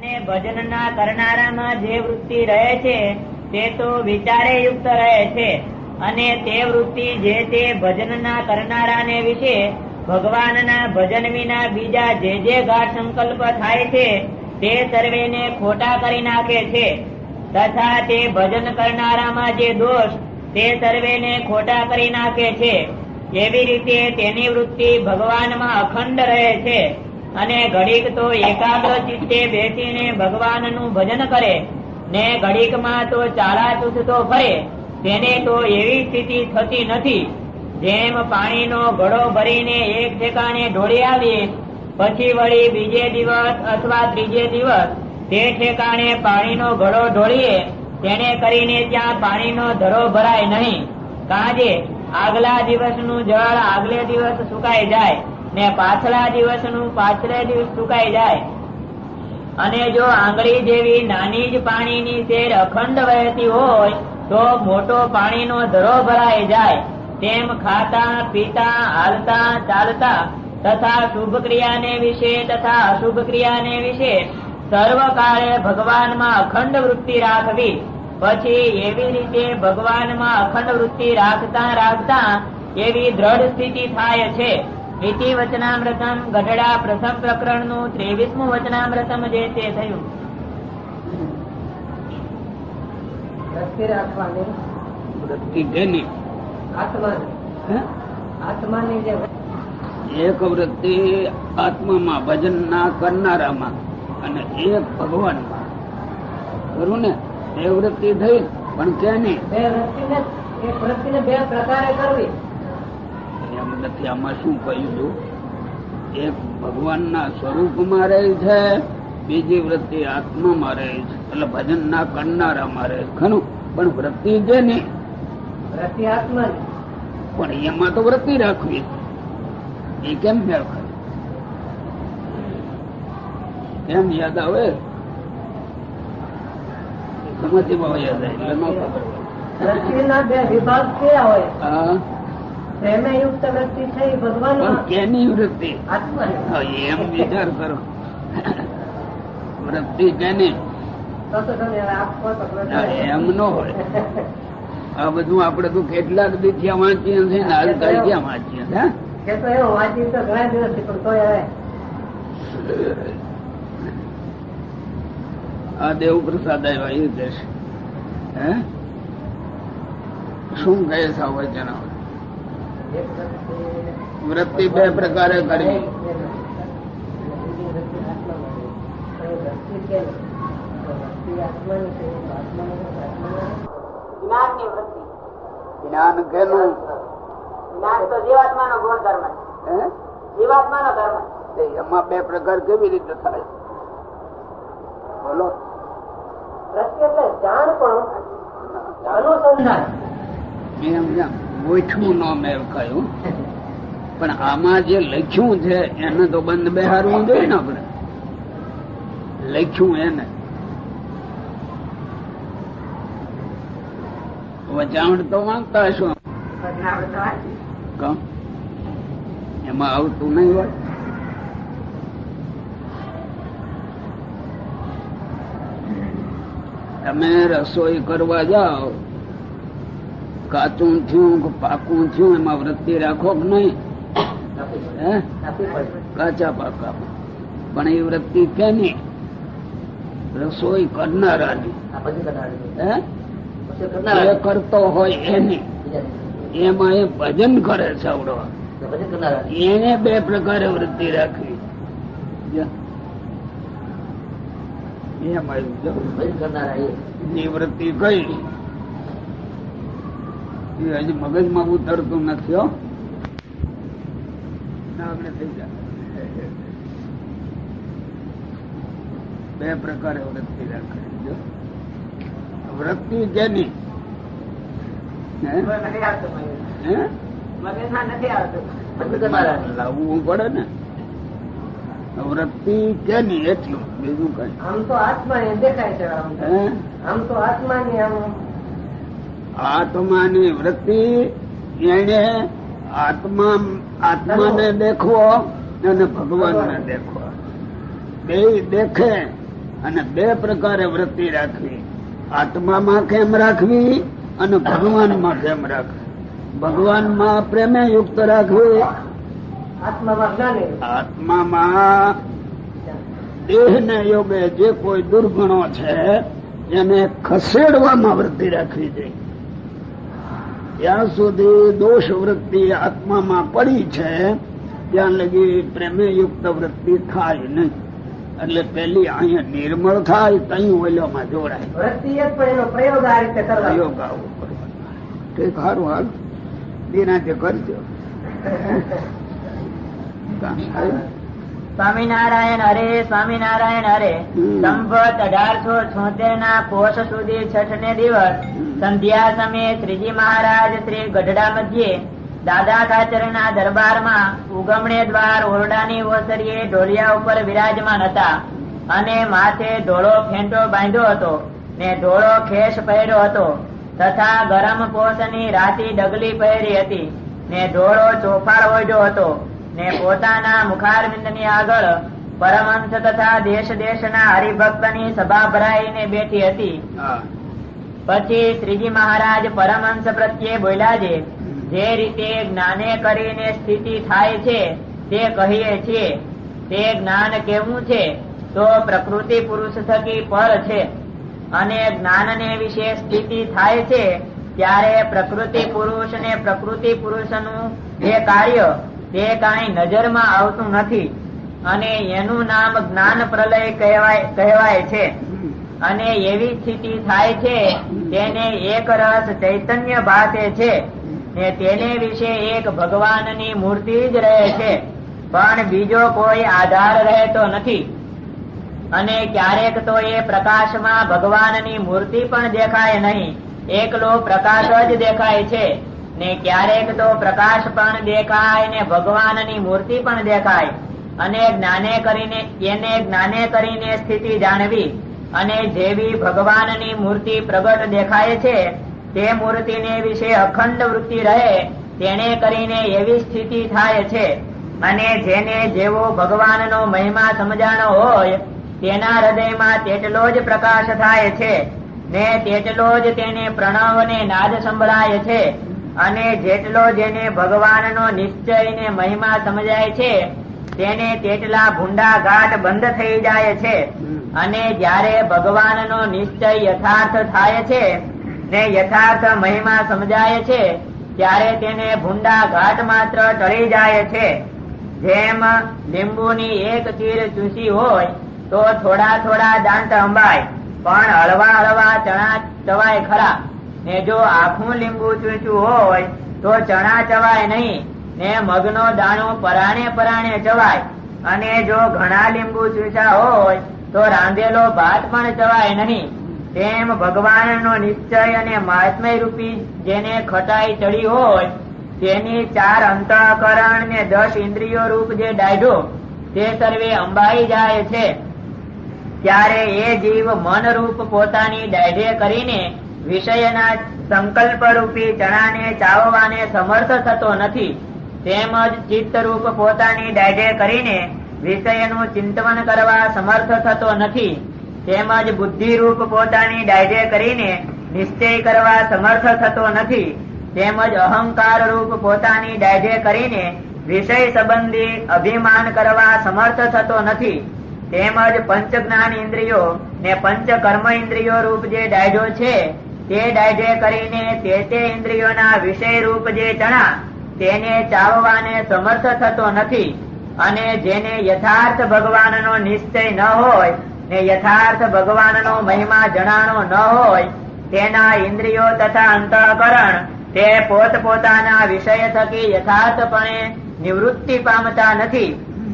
અને ભજનના કરનારામાં જે વૃત્તિ રહે છે તે તો વિચારે યુક્ત રહે છે, અને તે વૃત્તિ જે તે ભજનના કરનારાને વિશે ભગવાનના ભજન વિના બીજા જે ગાઢ સંકલ્પ થાય છે તે સર્વેને ખોટા કરી નાખે છે, તથા તે ભજન કરનારામાં જે દોષ તે સર્વેને ખોટા કરી નાખે છે. એવી રીતે તેની વૃત્તિ ભગવાનમાં અખંડ રહે છે, અને ઘડીક તો એકાગ્ર ચિત્તે બેસીને ભગવાનનું ભજન કરે ને ઘડીકમાં તો ચાલા ચૂસતો ફરે, તેને તો એવી સ્થિતિ થતી નથી. જેમ પાણીનો ઘડો ભરીને એક ઠેકાણે ઢોળી આવીએ, પછી વળી બીજે દિવસ અથવા ત્રીજે દિવસ તે ઠેકાણે પાણીનો ઘડો ઢોળીએ, તેને કરીને ત્યાં પાણીનો ધરો ભરાય નહીં. કાજે આગલા દિવસનું જળ આગલે દિવસ સુકાઈ જાય ને પાછલા દિવસનું પાછલે દિવસ સુકાઈ જાય. અને જો આંગળી જેવી નાની જ પાણીની શેર અખંડ વહેતી હોય તો મોટો પાણીનો ધરો ભરાઈ જાય. તેમ ખાતા પીતા હાલતા ચાલતા તથા શુભ ક્રિયાને વિશે તથા અશુભ ક્રિયાને વિશે સર્વ કાળે ભગવાનમાં અખંડ વૃત્તિ રાખવી. પછી એવી રીતે ભગવાનમાં અખંડ વૃત્તિ રાખતા રાખતા એવી દ્રઢ સ્થિતિ થાય છે. ઇતિ વચનામૃતમ ગઢડા પ્રથમ પ્રકરણ નું 23મું વચનામૃતમ જે તે થયું. વૃત્તિ રાખવાની વૃત્તિ જેની આત્માની જે એક વૃત્તિ આત્મામાં ભજન ના કરનારામાં અને એક ભગવાનમાં ખરું ને એ વૃત્તિ થઈ. પણ કેની બે વૃત્તિને એક વૃત્તિને બે પ્રકારે કરવી એમ નથી. આમાં શું કહ્યું હતું? એક ભગવાનના સ્વરૂપમાં રહે છે, બીજી વૃત્તિ આત્મામાં રહે છે, એટલે ભજન ના કરનારામાં રહે ખરું. પણ વૃત્તિ છે ને વૃત્તિ આત્માની, પણ એમાં તો વૃત્તિ રાખવી, એ કેમ મેળ ખાય? એમ યાદ આવે સમજી ભાવ યાદ આવે એટલે ન ખબર. વૃત્તિના બે વિભાગ કયા હોય? હા, પ્રેમયુક્ત વૃત્તિ છે એ ભગવાન પણ કેની વૃત્તિ? આત્માની. હા, એમ વિચાર કરો. વૃત્તિ કેની? તો તમે હવે આપો તો ના, એમ ન હોય. આ બધું આપડે તો કેટલાક દી ત્યાં વાંચીએ છીએ ને હાલ કઈ ક્યાં વાંચીએ છે? કે તો એવું વાંચી તો ઘણા દિવસથી, પણ તોય હવે આ દેવ પ્રસાદ આવ્યા એ દેશ હે શું કહે છે હવે જણાવો. વૃત્તિ બે પ્રકારે કરવી. જ્ઞાનની વૃત્તિ. જ્ઞાન કેનું? જ્ઞાન તો જીવાત્માનો ગુણ ધર્મ છે. હે? જીવાત્માનો ધર્મ. એમાં બે પ્રકાર કેવી રીતે થાય બોલો? વૃત્તિ એટલે જાણ પણ અનુસંધાન. એમ ગોઠવું ન મેળ ખાયું, પણ આમાં જે લખ્યું છે એને તો બંધ બેહારવું જોઈએ ને આપણે. લખ્યું એને વચાવણ તો માંગતા હશો, એમાં આવતું નહીં હોય. તમે રસોઈ કરવા જાઓ, કાચું થયું કે પાકું થયું એમાં વૃત્તિ રાખો કે નહીં? હે? કાચા પાકા. પણ એ વૃત્તિ કેની? રસોઈ કરનારાની. હે? એ કરતો હોય એની. એમાં એ ભજન કરે છે આવડો, એને બે પ્રકારે વૃત્તિ રાખવી. એમ આવ્યું એ વૃત્તિ કઈ એ હજી મગજમાં ઉતરતું નથી. હો આપણે થઈ જાય. બે પ્રકારે વૃત્તિ રાખવી. વૃત્તિ કેની? લાવવું પડે ને. વૃત્તિ કેની એટલું, બીજું કઈ. આમ તો આત્મા દેખાય છે. આમ તો આત્માની આત્માની વૃત્તિ એને આત્માને દેખવો અને ભગવાનને દેખવો. બે દેખે અને બે પ્રકારે વૃત્તિ રાખવી. આત્મામાં કેમ રાખવી અને ભગવાનમાં કેમ રાખવી. ભગવાનમાં પ્રેમે યુક્ત રાખવી, આત્મામાં જ્ઞાને આત્મામાં દેહ ને યોગે જે કોઈ દુર્ગુણો છે એને ખસેડવામાં વૃત્તિ રાખવી જોઈએ. ત્યાં સુધી દોષ વૃત્તિ આત્મામાં પડી છે ત્યાં લગી પ્રેમે યુક્ત વૃત્તિ થાય નહીં. એટલે પેલી અહીંયા નિર્મળ થાય તઈ ઓલોમાં જોડાય. વૃત્તિ જ પણ એનો પ્રયોગ આ રીતે કરવાનો. યોગ આવો કરવાનો. ઠીક, સારું, હાલ દિનાથી કરજો. સ્વામિનારાયણ હરે, સ્વામિનારાયણ હરે. સંવત 1876 ના પોષ સુધી છઠ ને દિવસ સંધ્યા સમયે શ્રીજી મહારાજ શ્રી ગઢડા મધ્યે દાદા ખાચર ના દરબારમાં ઉગમણે દ્વાર ઓરડાની ઓસરીએ ઢોલિયા ઉપર વિરાજમાન હતા અને માથે ધોળો ફેંટો બાંધ્યો હતો ને ધોળો ખેસ પહેર્યો હતો તથા ગરમ પોષની રાતી ડગલી પહેરી હતી ને ધોળો ચોફાળ ઓઢ્યો હતો ને પોતાના મુખારવિંદની આગળ પરમહંસ તથા દેશ દેશના હરિભક્તની સભા ભરાઈને બેઠી હતી. પછી શ્રીજી મહારાજ પરમહંસ પ્રત્યે બોલ્યા છે, જે રીતે જ્ઞાને કરીને સ્થિતિ થાય છે તે કહીએ છીએ તે જ્ઞાન કેવું છે તો પ્રકૃતિ પુરુષ થકી પર છે અને જ્ઞાનને વિશે સ્થિતિ થાય છે ત્યારે પ્રકૃતિ પુરુષ ને પ્રકૃતિ પુરુષનું જે કાર્ય તે કાંઈ નજરમાં આવતું નથી અને એનું નામ જ્ઞાન પ્રલય કહેવાય છે. અને એવી સ્થિતિ થાય છે તેને એક રસ ચૈતન્ય ભાસે છે ને તેને વિશે એક ભગવાનની મૂર્તિ જ રહે છે પણ બીજો કોઈ આધાર રહેતો નથી. અને ક્યારેક તો એ પ્રકાશમાં ભગવાનની મૂર્તિ પણ દેખાય નહીં, એકલો પ્રકાશ જ દેખાય છે ને ક્યારેક તો પ્રકાશ પણ દેખાય ને ભગવાનની મૂર્તિ પણ દેખાય. અને જ્ઞાને કરીને સ્થિતિ જાણવી અને જેવી ભગવાનની મૂર્તિ પ્રગટ દેખાય છે તે મૂર્તિને વિશે અખંડ વૃત્તિ રહે તેને કરીને એવી સ્થિતિ થાય છે. અને જેને જેવો ભગવાનનો મહિમા સમજાણો હોય તેના હૃદયમાં તેટલો જ પ્રકાશ થાય છે ને તેટલો જ તેને પ્રણવ ને નાદ સંભળાય છે. અને જેટલો જેને ભગવાનનો નિશ્ચય ને મહિમા સમજાય છે તેને તેટલા ભૂંડા ઘાટ બંધ થઈ જાય છે. અને જ્યારે ભગવાનનો નિશ્ચય યથાર્થ થાય છે ને યથાર્થ મહિમા સમજાય છે ત્યારે તેને ભૂંડા ઘાટ માત્ર ટળી જાય છે. જેમ લીંબુની એક ચીર ચૂસી હોય તો થોડા થોડા દાંત અંબાય પણ હળવા હળવા ચણા ચવાય ખરા ને જો આખું લીંબુ ચૂસ્યું હોય તો ચણા ચવાય નહીં ને મગનો દાણો પરાણે પરાણે ચવાય. અને જો ઘણા લીંબુ ચૂસ્યા હોય તો રાંધેલો ભાત પણ ચવાય નહીં. તેમ ભગવાનનો નિશ્ચય અને મહાત્મય રૂપી જેને ખટાઈ ચડી હોય તેની 4 અંતઃકરણ ને 10 ઇન્દ્રિયો રૂપ જે દાઢો તે સર્વે અંબાઈ જાય છે. ત્યારે એ જીવ મન રૂપ પોતાની દાઢે કરીને વિષયના સંકલ્પ રૂપી ચણાને ચાવવાને સમર્થ થતો નથી. તેમજ ચિત્ત રૂપ પોતાની દાઢે કરીને વિષયનું ચિંતન કરવા સમર્થ થતો નથી. તેમજ બુદ્ધિ રૂપ પોતાની દાઢે કરીને નિશ્ચય કરવા સમર્થ થતો નથી. તેમજ અહંકાર રૂપ પોતાની દાઢે કરીને વિષય સંબંધી અભિમાન કરવા સમર્થ થતો નથી. તેમજ પંચ જ્ઞાન ઇન્દ્રિયો ને પંચ કર્મ ઇન્દ્રિયો રૂપ જે દાઢો છે તે દાઢે કરીને તે ઇન્દ્રિયોના વિષય રૂપ જે ચણા તેને ચાવવાને સમર્થ થતો નથી. અને જેને યથાર્થ ભગવાનનો નિશ્ચય ન હોય ને યથાર્થ ભગવાનનો મહિમા જણાણો ન હોય તેના ઇન્દ્રિયો તથા અંતઃકરણ તે પોતપોતાના વિષય થકી યથાર્થપણે નિવૃત્તિ પામતા નથી.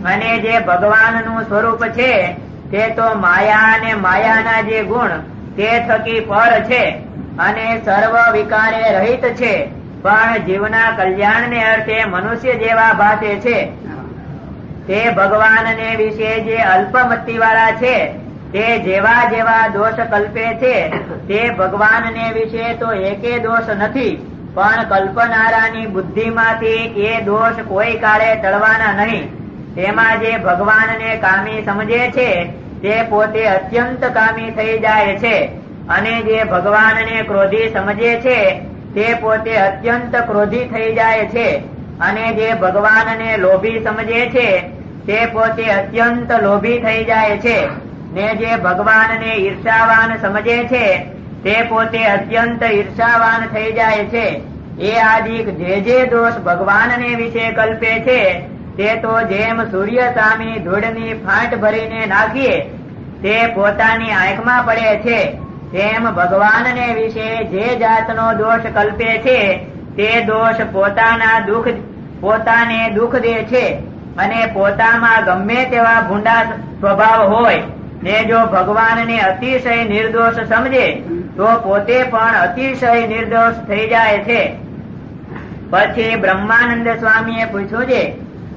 અને જે ભગવાનનું સ્વરૂપ છે તે તો માયા અને માયાના જે ગુણ તે થકી પર છે અને સર્વ વિકારે રહિત છે પણ જીવના કલ્યાણને અર્થે મનુષ્ય જેવા ભાસે છે. તે ભગવાનને વિશે જે અલ્પમતિ વાળા છે તે જેવા જેવા દોષ કલ્પે છે તે ભગવાનને વિશે તો એકે દોષ નથી પણ કલ્પનારાની બુદ્ધિમાંથી એ દોષ કોઈ કાળે ટળવાના નહીં. તેમાં જે ભગવાનને કામી સમજે છે તે પોતે અત્યંત કામી થઈ જાય છે, અને જે ભગવાનને ક્રોધી સમજે છે તે પોતે અત્યંત ક્રોધી થઈ જાય છે, અને જે ભગવાનને લોભી સમજે છે તે પોતે અત્યંત લોભી થઈ જાય છે, ને જે ભગવાનને ઈર્ષાવાન સમજે છે તે પોતે અત્યંત ઈર્ષાવાન થઈ જાય છે. એ આદિક જે દોષ ભગવાનને વિશે કલ્પે છે તે તો જેમ સૂર્ય સામી ધૂળની ફાંટ ભરીને નાખીએ તે પોતાની આંખમાં પડે છે, તેમ ભગવાનને વિશે જે જાતનો દોષ કલ્પે છે તે દોષ પોતાને દુઃખ દે છે, અને પોતામાં ગમે તેવા ભૂંડા સ્વભાવ હોય ને જો ભગવાનને અતિશય નિર્દોષ સમજે તો પોતે પણ અતિશય નિર્દોષ થઈ જાય છે. પછી બ્રહ્માનંદ સ્વામીએ પૂછ્યું છે,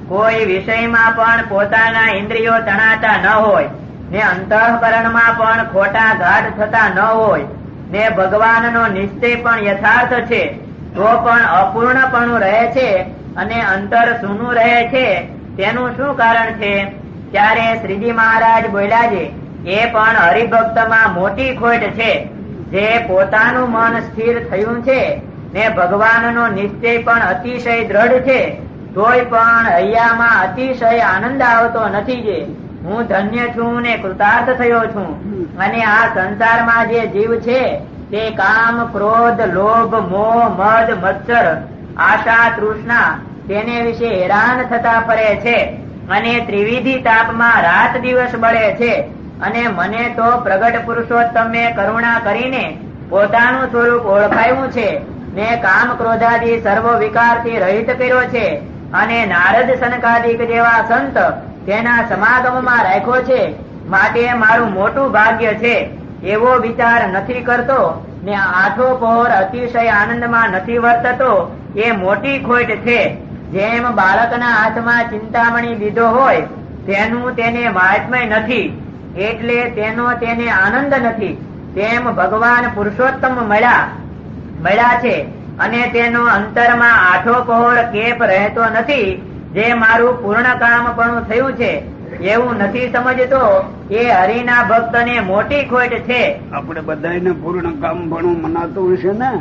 કોઈ વિષયમાં પણ પોતાના ઇન્દ્રિયો તણાતા ન હોય, ને અંતઃકરણમાં પણ ખોટા ઘાટ થતા ન હોય, ને ભગવાનનો નિશ્ચય પણ યથાર્થ છે, તો પણ અપૂર્ણપણું રહે છે અને અંતર સૂનું રહે છે, તેનું શું કારણ છે? ત્યારે શ્રીજી મહારાજ બોલ્યા છે, એ પણ હરિભક્તમાં મોટી ખોટ છે. જે પોતાનું મન સ્થિર થયું છે ને ભગવાનનો નિશ્ચય પણ અતિશય દ્રઢ છે, તોય પણ હૈયામાં અતિશય આનંદ આવતો નથી. જે હું ધન્ય છું ને કૃતાર્થ થયો છું, અને આ સંસારમાં જે જીવ છે તે કામ, ક્રોધ, લોભ, મોહ, મદ, મત્સર, આશા, તૃષ્ણા તેને વિશે હેરાન થતા ફરે છે, અને ત્રિવિધિ તાપમાં રાત દિવસ બળે છે. અને મને તો પ્રગટ પુરુષોત્તમે કરુણા કરીને પોતાનું સ્વરૂપ ઓળખાયું છે, ને કામ ક્રોધાદી સર્વ વિકારથી રહિત કર્યો છે, અને નારદ સનકાદિક જેવા સંત તેના સમાગમમાં રાખ્યો છે, માટે મારું મોટું ભાગ્ય છે. એવો વિચાર નથી કરતો ને આઠો પહોર અતિશય આનંદમાં નથી વર્તતો, એ મોટી ખોટ છે. જેમ બાળકના હાથમાં ચિંતામણી દીધો હોય તેનું તેને મહાત્મય નથી, એટલે તેનો તેને આનંદ નથી, તેમ ભગવાન પુરુષોત્તમ મળ્યા છે, અને તેનો અંતરમાં આઠો પહોર કેપ રહેતો નથી. જે મારું પૂર્ણ કામ પણ થયું છે એવું નથી સમજતો, એ હરિના ભક્તને મોટી ખોટ છે. આપણે બધાને પૂર્ણ કામ ભણું મનાતું હશે ને?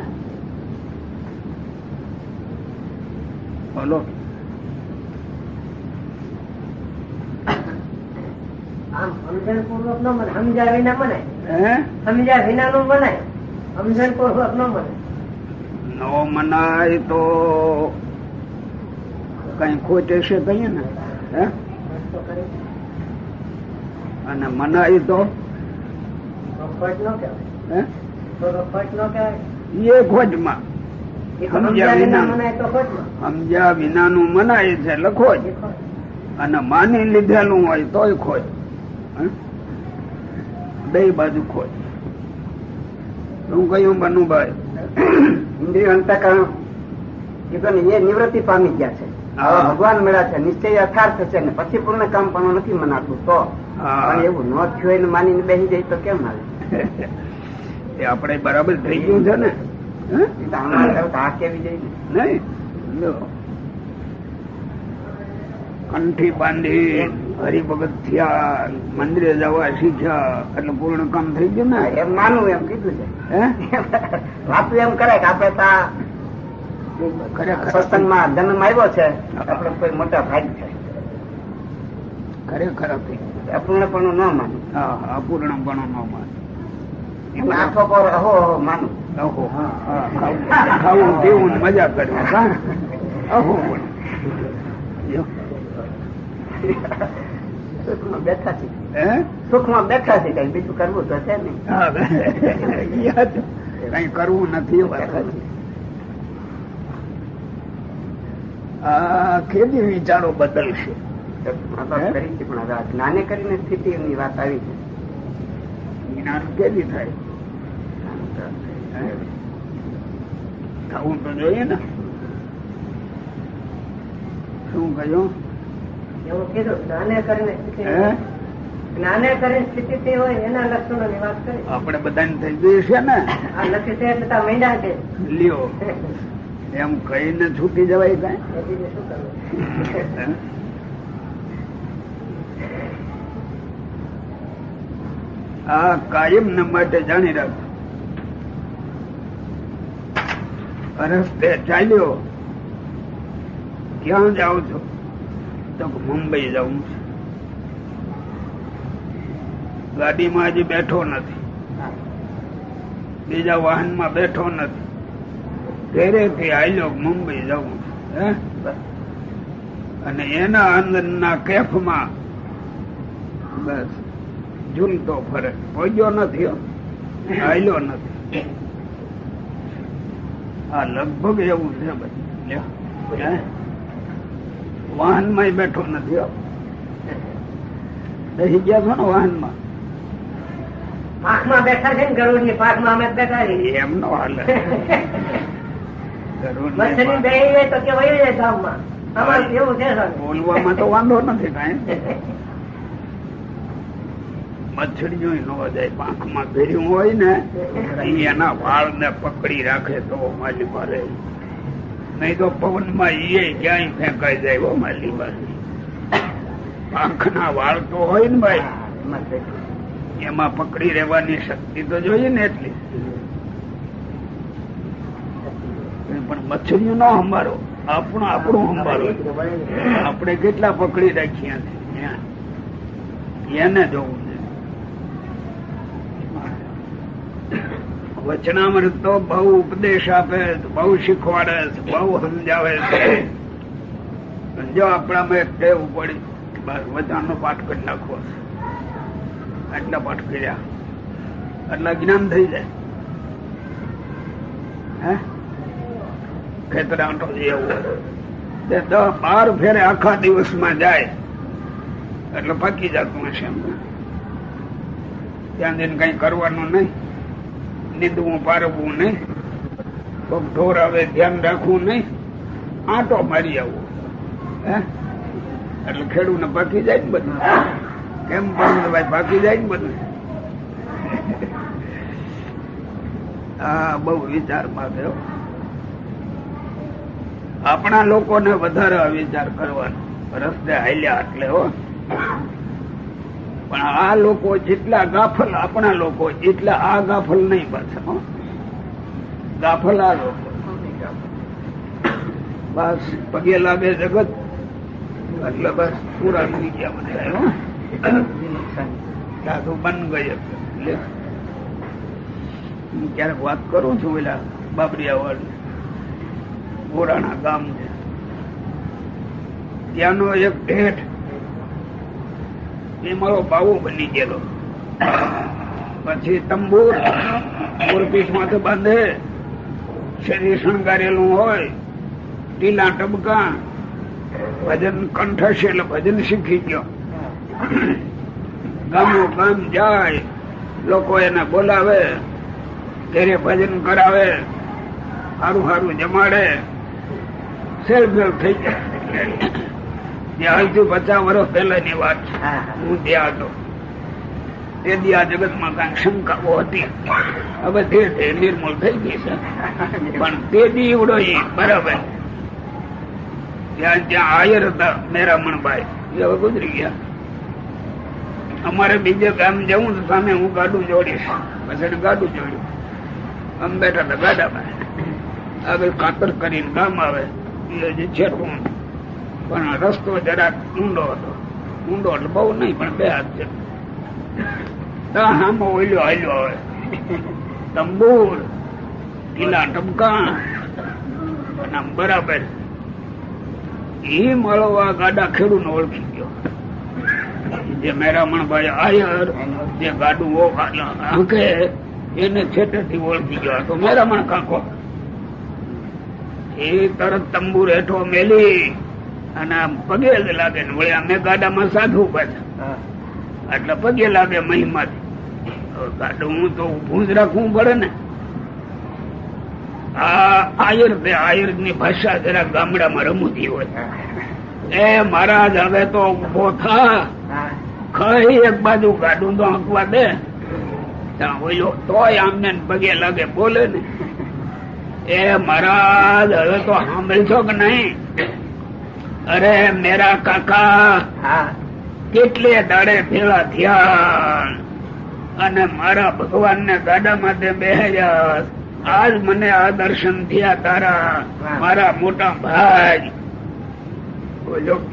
બોલો. આમ સમજણ પૂર્વક નો મને, સમજ્યા વિના મને, સમજ્યા વિના નું મનાય, સમજણ પૂર્વક નો મને. નો મનાય તો કઈ ખોટ હશે કહીએ ને, અને મનાય તો ખોટ નો કહેવાય, ખોટ નો કહેવાય, એ ખોટમાં. સમજ્યા વિનાનું મનાય છે એટલે ખોટ, અને માની લીધેલું હોય તોય ખોટ. બે બાજુ ખોટ. શું કહ્યું બનુભાઈ? ઇન્દ્રિય અંતઃકરણ એ નિવૃત્તિ પામી ગયા છે, ભગવાન મળ્યા છે, નિશ્ચય યથાર્થ છે, ને પછી પૂર્ણ કામ પણ નથી મનાતું. તો એવું ન થયું માનીને બેસી જાય તો કેમ હાલે? એ આપણે બરાબર થઈ ગયું છે ને, આ કેવી જાય નહી? કંઠી બાંધી હરિભગત થયા, મંદિરે જવા શીખ્યા, એટલે પૂર્ણ કામ થઈ ગયું ને. એમ માનવું એમ કીધું છે. વાતું એમ કરે કે આપડે સત્સંગમાં જન્મ આવ્યો છે, આપડે કોઈ મોટા ભાગ છે. ખરેખર અપૂર્ણપણું ન માનું. હા, અપૂર્ણપણું ન માનું. આંખો પર અહો માનું. ખાવું પીવું મજા કરવી. અહો સુખમાં બેઠા છે, સુખમાં બેઠા છે, કઈ બીજું કરવું તો છે નહીં. કઈ કરવું નથી. આ કેદી વિચારો બદલશે? જ્ઞાને કરીને સ્થિતિ ની વાત આવી છે. જ્ઞાન કેદી થાય? થવું તો જોઈએ ને. શું કહ્યું? એવું કીધું જ્ઞાને કરીને સ્થિતિ હોય એના લક્ષણો ની વાત કરી. આપણે બધાને થઈ ગયું છે ને. આ નથી તે છતાં મહિના છે. લ્યો એમ કહીને છૂટી જવાય કઈ? શું કરવું? આ કાયમ ને માટે જાણી રાખ. રસ્તે ચાલ્યો, ક્યાં જાઉં છો? તો મુંબઈ જાઉં છું. ગાડીમાં હજી બેઠો નથી, બીજા વાહનમાં બેઠો નથી, ઘરેથી હાલ્યો મુંબઈ જવું હે. અને એના અંદરના કેફમાં બસ ઝૂલતો ફરે, પહોંચ્યો નથી, હાલ્યો નથી. આ લગભગ એવું છે બધું. વાહનમાં બેઠો નથી, દહી ગયા છો ને વાહનમાં. પાકમાં બેઠા છે ને, ગરુડ ની પાકમાં અમે બેઠા છીએ. એમ નો હાલે. બોલવામાં તો વાંધો નથી કઈ. મચ્છરીઓ નો જાય, પાંખમાં ભેર્યું હોય ને એના વાળ ને પકડી રાખે તો માલી મારે, નહી તો પવનમાં એ ક્યાંય ફેંકાઈ જાય. માલી પાસે પાંખના વાળ તો હોય ને ભાઈ, એમાં પકડી રહેવાની શક્તિ તો જોઈએ ને એટલી. પણ મચ્છરીઓ નો સંભાળો, આપણું સંભાળો. આપણે કેટલા પકડી રાખીએ એને જોવું છે. વચનામૃત તો બહુ ઉપદેશ આપે, બહુ શીખવાડે, બહુ સમજાવે છે. જો આપણામાં એક ટેવ પડી, બસ વચનનો પાઠ કરી નાખવો, આટલા પાઠ કર્યા આટલા જ્ઞાન થઈ જાય. હે ખેતરાંટો એવું 10-12 ફેરે આખા દિવસમાં જાય એટલે પાકી જતું હશે. ત્યાં જઈને કઈ કરવાનું નહીં, નીંદવું પારવું નહીં, કોક ઢોર આવે ધ્યાન રાખવું નહીં, આંટો મારી આવવું. હે એટલે ખેડૂને પાકી જાય ને બધું. કેમ પણ ભાઈ પાકી જાય ને બધું. હા બહુ વિચારમાં થયો. આપણા લોકોને વધારે વિચાર કરવાનો, રસ્તે હાલ્યા એટલે હો. પણ આ લોકો જેટલા ગાફલ, આપણા લોકો એટલા આ ગાફલ નહીં પાછા. ગાફલ આ લોકો બસ પગે લાગે જગત એટલે બસ પૂરા થઈ ગયા બધા. સાધુ બન ગયે. ક્યારેક વાત કરું છું, પેલા બાબરિયા ગોરાણા ગામ છે, ત્યાંનો એક ઢેઠ એ મારો બાવો બની ગયેલો. પછી તંબુર મોરપીઠ માથે બાંધે, શરીર શણગારેલું હોય, ટીલા ટબકા, ભજન કંઠ હશે એટલે ભજન શીખી ગયો. ગામો ગામ જાય, લોકો એને બોલાવે, ઘરે ભજન કરાવે, સારું સારું જમાડે, સેલફેલ થઈ જાય. આજથી 50 વર્ષ પહેલાની વાત છે. હું ત્યાં હતો તે દી આ જગતમાં કઈ શંકાઓ હતી, હવે તે નિર્મૂળ થઈ ગઈ છે. પણ તે દી એવડો બરાબર. ત્યાં આયર હતા મેરામણભાઈ, એ હવે ગુજરી ગયા. અમારે બીજે ગામ જવું તો સામે હું ગાડું જોડીશ, પછી ગાડું જોડ્યું. આમ બેઠા હતા ગાડામાં, આગળ કાતર કરીને ગામ આવે છેટું. પણ રસ્તો જરાક ઊંડો હતો, ઊંડો એટલે બહુ નહીં પણ 2 હાથ છે. આમાં ઓઈલ્યો હાલ્યો આવે, તંબુર, ઢીલા ટબકા બરાબર. એ મળવા ગાડા ખેડૂને ઓળખી ગયો. જે મેરામણભાઈ આયર જે ગાડું આંકે એને છેટેથી ઓળખી ગયો તો મેરામણ કાકો. એ તરત તંબુર હેઠો મેલી અને પગે લાગે ને વળી અમે ગાડામાં સાધુ પાછા એટલે પગે લાગે મહિમાથી. ગાડું હું તો ઊભું જ રાખવું પડે ને. આ આયર ની ભાષા જરા ગામડામાં રમૂતી હોય. એ મહારાજ હવે તો ઉભો થા, કઈ એક બાજુ ગાડું તો આંકવા દે. તોય આમને પગે લાગે બોલે ને, એ મહારાજ હવે તો સાંભળશો કે નહીં? અરે મેરા કાકા કેટલે દાડે ભેળા થયા, અને મારા ભગવાન ને ગાડામાં તે બેહ્યા. આજ મને આ દર્શન થયા તારા, મારા મોટા ભાઈ.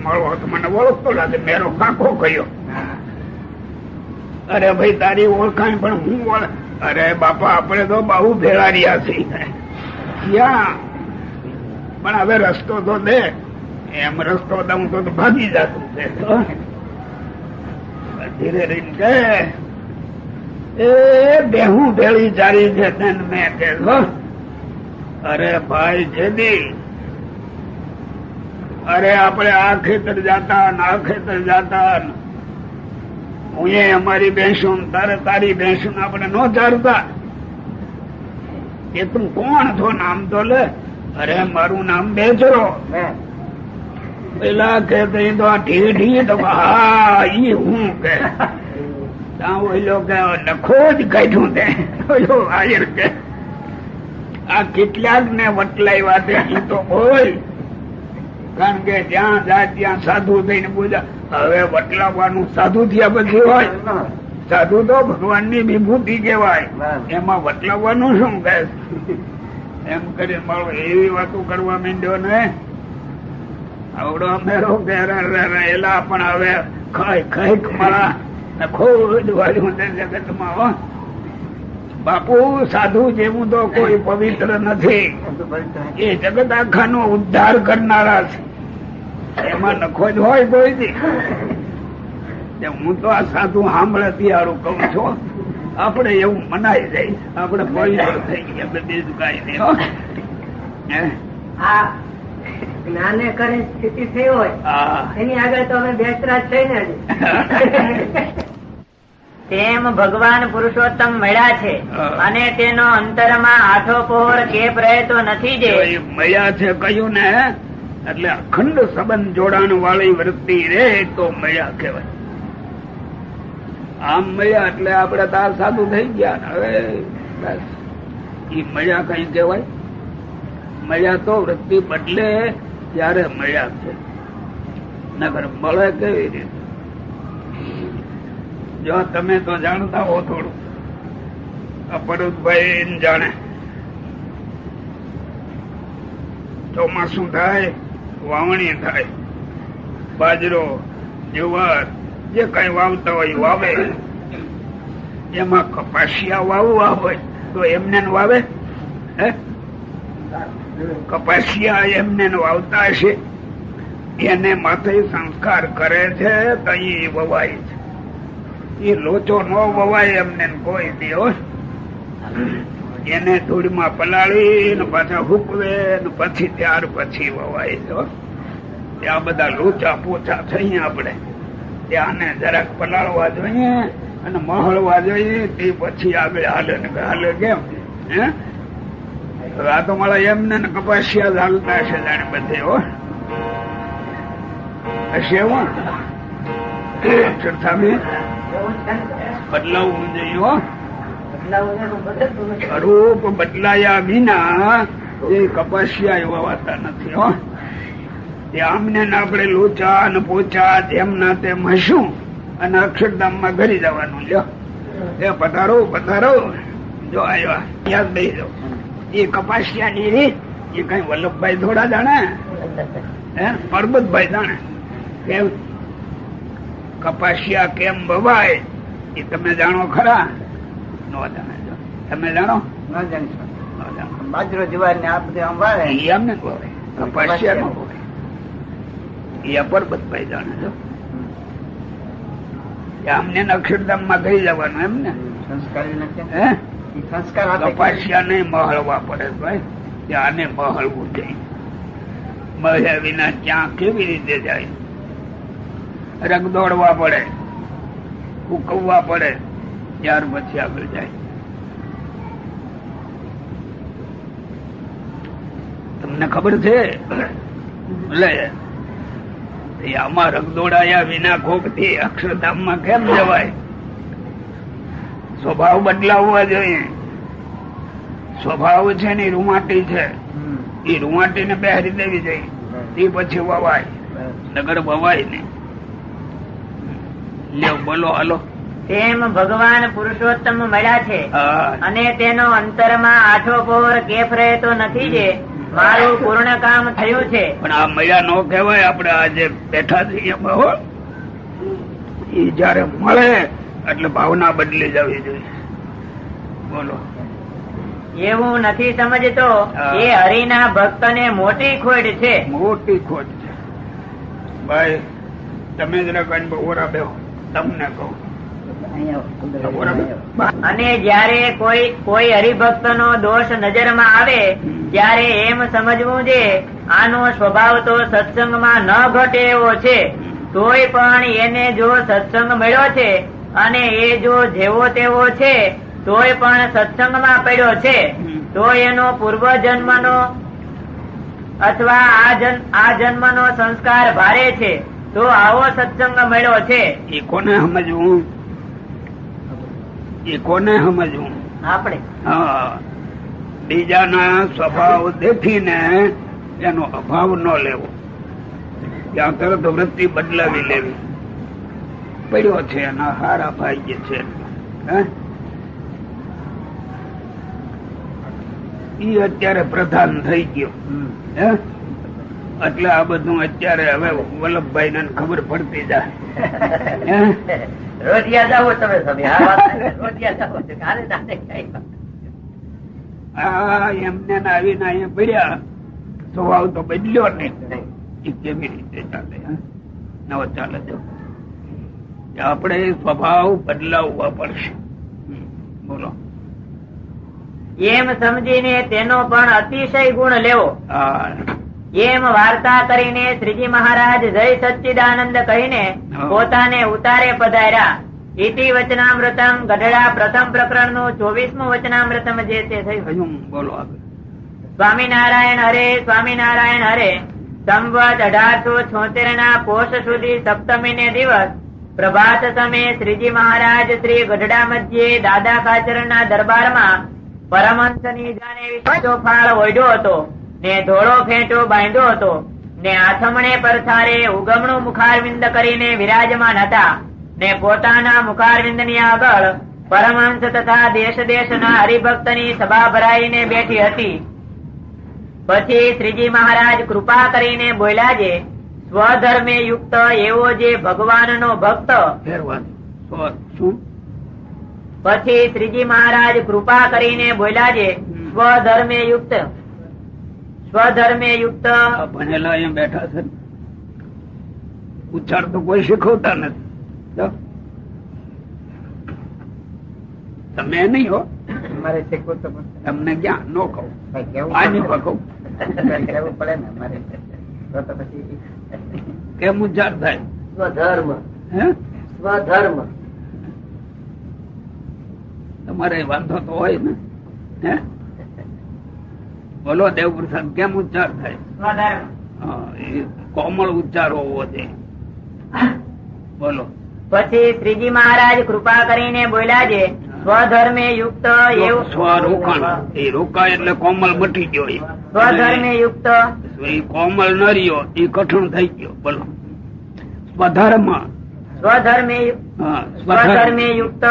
મળો તો મને ઓળખતો લાગે, મેરો કાકો કયો. અરે ભાઈ તારી ઓળખાણ પણ હું ઓળખ. અરે બાપા આપણે તો બહુ ભેળા રહ્યા છીએ ક્યાં, પણ હવે રસ્તો તો દે. એમ રસ્તો દઉં તો ભાગી જતું છે. ધીરે રહીને કે એ બેહું ભેળી ચારી છે તેને મેં કે અરે ભાઈ જેદી અરે આપણે આ ખેતર જાતા આ ખેતર જાતા, હું અમારી બેસું તારે તારી બેસું આપણે નો ચારતા. એ તું કોણ છો નામ તો લે. અરે મારું નામ બેચરો. પેલા કે તો ઢી તો હા ઈ હું કે નખો જ કાઢ્યું તે આયર કે આ કેટલાક ને વટલાવ્યા તે તો બોલ. કારણ કે જ્યાં જાય ત્યાં સાધુ થઈને પૂજા. હવે વટલાવવાનું સાધુ થયા પછી હોય. સાધુ તો ભગવાન ની વિભૂતિ કહેવાય, એમાં વટલાવવાનું શું કહે. એમ કરી મારો એવી વાતો કરવા માંડ્યો ને આવડો મેરો એલા પણ હવે ખાઈ ખાઈ મારા ખોજ વાળ્યું જગતમાં. બાપુ સાધુ જેવું તો કોઈ પવિત્ર નથી. એ જગત આખા નો ઉદ્ધાર કરનારા છે, એમાં નખો જ હોય કોઈ દી. હું તો આ સાધુ સાંભળે તિયારું કઉ છું. આપણે એવું મનાઈ જાય, આપણે પવિત્ર થઈ ગયા બીજું કઈ નહીં. જ્ઞાને કરી સ્થિતિ થઈ હોય એની આગળ તો અમે બેચરા છે ને. તેમ ભગવાન પુરુષોત્તમ મળ્યા છે અને તેનો અંતરમાં આઠો પહોર કેપ રહેતો નથી. જે મળ્યા છે કહ્યું ને એટલે અખંડ સંબંધ જોડાણ વાળી વૃત્તિ રે તો મળ્યા કહેવાય. આમ મળ્યા એટલે આપડે તાર સાધુ થઈ ગયા. હવે ઈ મળ્યા કઈ કહેવાય. મળ્યા તો વૃત્તિ બદલે ત્યારે મળ્યા છે, નગર મળે કેવી રીતે. જો તમે તો જાણતા હો થોડું, પરુતભાઈ જાણે ચોમાસું થાય, વાવણી થાય, બાજરો જુવાર જે કઈ વાવતા હોય વાવે. એમાં કપાસિયા વાવવા હોય તો એમને વાવે. હે કપાસિયા એમને વાવતા હશે, એને માથે સંસ્કાર કરે છે તો એ વવાય છે. એ લોચો ન વવાય એમને કોઈ દિવસ. એને ધૂળમાં પલાળી ને પાછા હુકવે ને પછી ત્યાર પછી વવાય છે. ત્યાં બધા લોચા પોચા થઈએ આપણે, ત્યાંને જરાક પલાળવા જોઈએ અને મહળવા જોઈએ, તે પછી આગળ હાલે ને હાલે કેમ. હે આ તો મારા એમને કપાસિયા ચાલતા હશે જાણે બધે હો હશે. એવું સામે બદલાવવું જોઈએ હો. રૂપ બદલાયા વિના એ કપાસિયા વવાતા નથી હો. આમને આપણે લોચા ને પોચા જેમ ના તેમ હશું અને અક્ષરધામ માં ઘરી જવાનું. લ્યો એ પધારો પધારો. જો આવ્યા યાદ દઈ દો. એ કપાસિયા ની રીત એ કઈ વલ્લભભાઈ થોડા જાણે, હે પરબતભાઈ જાણે. કેમ કપાસિયા કેમ વવાય એ તમે જાણો ખરા? નો જાણે. તમે જાણો? ન જાણશો. બાજરો જુવાર ને આ બધું આમ વાળે એમને વવાય, કપાસિયા નો વવાય. એ પરબતભાઈ જાણે. જો અમને અક્ષરધામ માં ગઈ જવાનું એમને સંસ્કાર હે. સંસ્કાર કપાસિયા ને મહળવા પડે ભાઈ. આને મહળવું જોઈએ. મળ્યા વિના ક્યાં કેવી રીતે જાય? રગ દોડવા પડે, ઉકવવા પડે, ત્યાર પછી આગળ જાય. તમને ખબર છે? આમાં રગદોડાયા વિના કોક થી અક્ષરધામ માં કેમ જવાય? સ્વભાવ બદલાવવા જોઈએ. સ્વભાવ છે ને રૂમાટી છે, એ રૂમાટી ને બેહરી દેવી જોઈએ, તે પછી વવાય. નગર વવાય ને. લ્યો બોલો હાલો. તેમ ભગવાન પુરુષોત્તમ મળ્યા છે હા. અને તેનો અંતરમાં આઠો પહોર કેફ રહેતો નથી જે મારું પૂર્ણ કામ થયું છે. પણ આ મળ્યા નો કહેવાય. આપણે આજે બેઠા છીએ એમાં હો. ઈ જયારે મળે એટલે ભાવના બદલી જવી જોઈએ. બોલો. એવું નથી સમજતો હા. એ હરિના ભક્ત ને મોટી ખોટ છે. મોટી ખોટ છે ભાઈ. તમે જરા કઈ ઓરા બેહો, તમને કહું. ઓરા બેહો. અને જ્યારે કોઈ હરિભક્ત નો દોષ નજરમાં આવે ત્યારે એમ સમજવું છે આનો સ્વભાવ તો સત્સંગમાં ન ઘટે એવો છે. તોય પણ એને જો સત્સંગ મળ્યો છે અને એ જો જેવો તેવો છે તોય પણ સત્સંગમાં પડ્યો છે તો એનો પૂર્વ જન્મનો અથવા આ જન્મનો સંસ્કાર ભારે છે તો આવો સત્સંગ મળ્યો છે. એ કોને સમજવું? એ કોને સમજવું? આપણે હા. બીજાના સ્વભાવ દેખીને એનો અભાવ ન લેવો. ત્યાં તરત વૃત્તિ બદલાવી લેવી. પડ્યો છે એના હારા ભાગ્ય છે. ઈ અત્યારે પ્રધાન થઈ ગયો. હે? એટલે આ બધું અત્યારે હવે વલ્લભભાઈ ને ખબર પડતી જાય. રોટિયા જાઓ તમે રોટિયા જાઓ કાલે દાદે ખાઈ હા, એમને ને આવીને અહીંયા પડ્યા. સ્વભાવ તો બદલ્યો નહીં. એ કેવી રીતે ચાલે? નવો ચાલે જો. આપણે સ્વભાવ બદલાવવા પડશે. બોલો. એમ સમજીને તેનો પણ અતિશય ગુણ લેવો. હા. એમ વાર્તા કરીને શ્રીજી મહારાજ જય સચ્ચિદાનંદ કહીને પોતાને ઉતારે પધાર્યા. ઇતિ વચનામૃતમ ગઢડા પ્રથમ પ્રકરણ નું 24મું વચનામૃતમ જે તે થયું. હજુ બોલો આગળ. સ્વામિનારાયણ હરે સ્વામિનારાયણ હરે. સંવત 1876 ના પોષ સુધી સપ્તમી ને દિવસ પ્રભાત સમયે શ્રીજી મહારાજ શ્રી ગઢડા મધ્યે દાદા ખાચર ના દરબારમાં પરમહંસ ની જાણે વિશેષો ફાળ ઓઢ્યો હતો ને ધોળો ફેંટો બાંધ્યો હતો ને આથમણે પરથારે ઉગમણું મુખારવિંદ કરીને વિરાજમાન હતા ને પોતાના મુખારવિંદ ની આગળ પરમહંસ તથા દેશ દેશના હરિભક્ત ની સભા ભરાઈને બેઠી હતી. પછી શ્રીજી મહારાજ કૃપા કરીને બોલ્યા છે સ્વધર્મે યુક્ત એવો જે ભગવાન નો ભક્ત. શું? પછી શ્રીજી મહારાજ કૃપા કરીને બોલ્યા છે સ્વધર્મે યુક્ત ભણેલા અહીંયા બેઠા છે. ઉચ્ચાર તો કોઈ શીખવતા નથી. તો તમે નહીં હો. મારે શીખવું તો તમને ક્યાં નો કહું. કેવું આની કહું. કેવું પડે ને મારે. તો પછી કેમ ઉચ્ચાર થાય? સ્વધર્મ. હે? સ્વધર્મ. તમારે વાંધો તો હોય ને. હે? બોલો દેવપ્રસાદ, કેમ ઉચ્ચાર થાય? સ્વધર્મ. હા, એ કોમળ ઉચ્ચાર હોવો જોઈએ. બોલો. પછી શ્રીજી મહારાજ કૃપા કરીને બોલ્યા છે સ્વધર્મે યુક્ત એવું. સ્વ રોકાણ. એ રોકાય એટલે કોમલ મટી ગયો. સ્વધર્મે યુક્ત. એ કોમલ ન રહ્યો, એ કઠણ થઈ ગયો. બોલો. સ્વધર્મ. સ્વધર્મે હા, સ્વધર્મે યુક્ત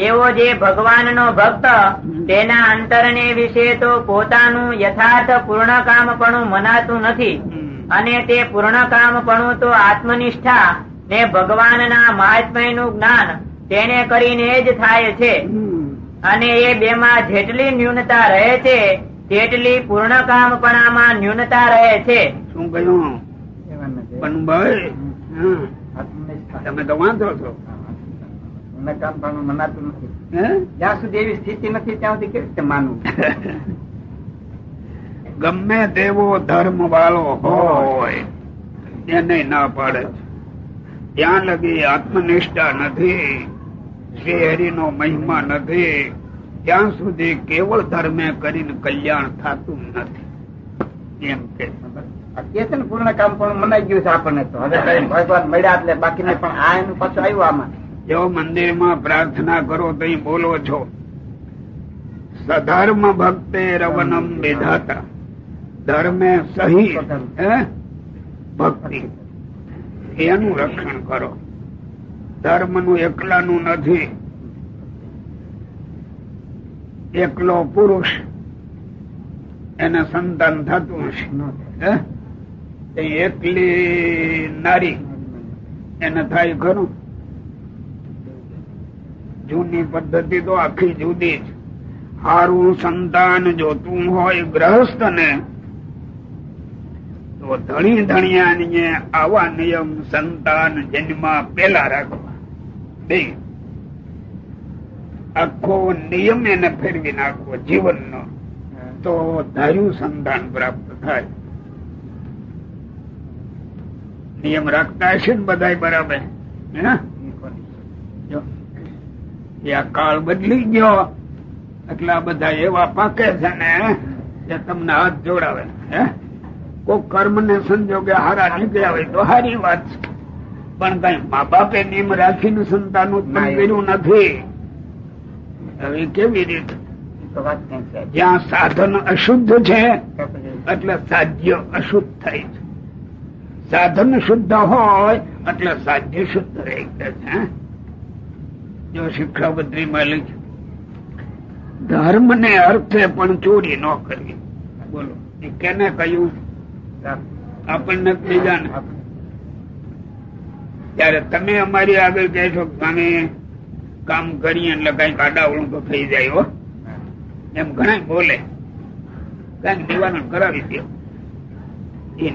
એવો જે ભગવાન નો ભક્ત તેના અંતર ને વિશે તો પોતાનું યથાર્થ પૂર્ણકામપણું મનાતું નથી. અને તે પૂર્ણકામપણું તો આત્મનિષ્ઠા ને ભગવાનના મહાત્મ્ય નું જ્ઞાન તેને કરીને જ થાય છે. અને એ બેમાં જેટલી ન્યૂનતા રહે છે તેટલી પૂર્ણકામપણામાં ન્યૂનતા રહે છે. શું કહ્યું? પણ ભાઈ તમે તો વાંધો છો. કામ પણ મનાતું નથી. હે? જ્યાં સુધી એવી સ્થિતિ નથી ત્યાં સુધી કેવી રીતે માનવું? ગમે તેવો ધર્મ વાળો હોય એને ના પાડે. ત્યાં લગી આત્મનિષ્ઠા નથી, શ્રી હરિનો મહિમા નથી, ત્યાં સુધી કેવળ ધર્મે કરીને કલ્યાણ થતું નથી. એમ કે કે છે ને પૂર્ણ કામ પણ મનાઈ ગયું છે આપણને. તો હવે કઈ ભગવાન મળ્યા એટલે બાકીને પણ આ એનું પાછું આવ્યું આમાં. જો મંદિરમાં પ્રાર્થના કરો તો બોલો છો સધર્મ ભક્તે રવનમ વિધાતા ધર્મે સહી ભક્તિ. એનું રક્ષણ કરો. ધર્મ નું એકલાનું નથી. એકલો પુરુષ એને સંતાન થતું હશે, એકલી નારી એને થાય ખરું? જૂની પદ્ધતિ તો આખી જુદી જ. હારું સંતાન જોતું હોય ગ્રહસ્થ ને તો ધણી ધણિયાને આવા નિયમ સંતાન જન્મ પેલા રાખવા બે. આખો નિયમ એને ફેરવી નાખવો જીવનનો, તો ધાર્યું સંતાન પ્રાપ્ત થાય. નિયમ રાખતા હશે ને બધા બરાબર. આ કાળ બદલી ગયો એટલે આ બધા એવા પાકે છે ને કે તમને હાથ જોડાવે. કોઈ કર્મ ને સંજોગે હારા નીકળ્યા હોય તો હારી વાત છે, પણ કઈ મા બાપે નિયમ રાખીને સંતાન ઉત્પન્ન કર્યું નથી. હવે કેવી રીતે? જ્યાં સાધન અશુદ્ધ છે એટલે સાધ્ય અશુદ્ધ થાય છે. સાધન શુદ્ધ હોય એટલે સાધ્ય શુદ્ધ રહી છે. જો શિક્ષાપત્રીમાં લખ્યું ધર્મ ને અર્થે પણ ચોરી ન કરવી. બોલો એ કેને કહ્યું? આપણને બીજાને. ત્યારે તમે અમારી આગળ કહેશો સ્વામી કામ કરીએ એટલે કઈક આડાવડું તો થઈ જાય હો, એમ ઘણા બોલે. કઈક નિવારણ કરાવી દો. એ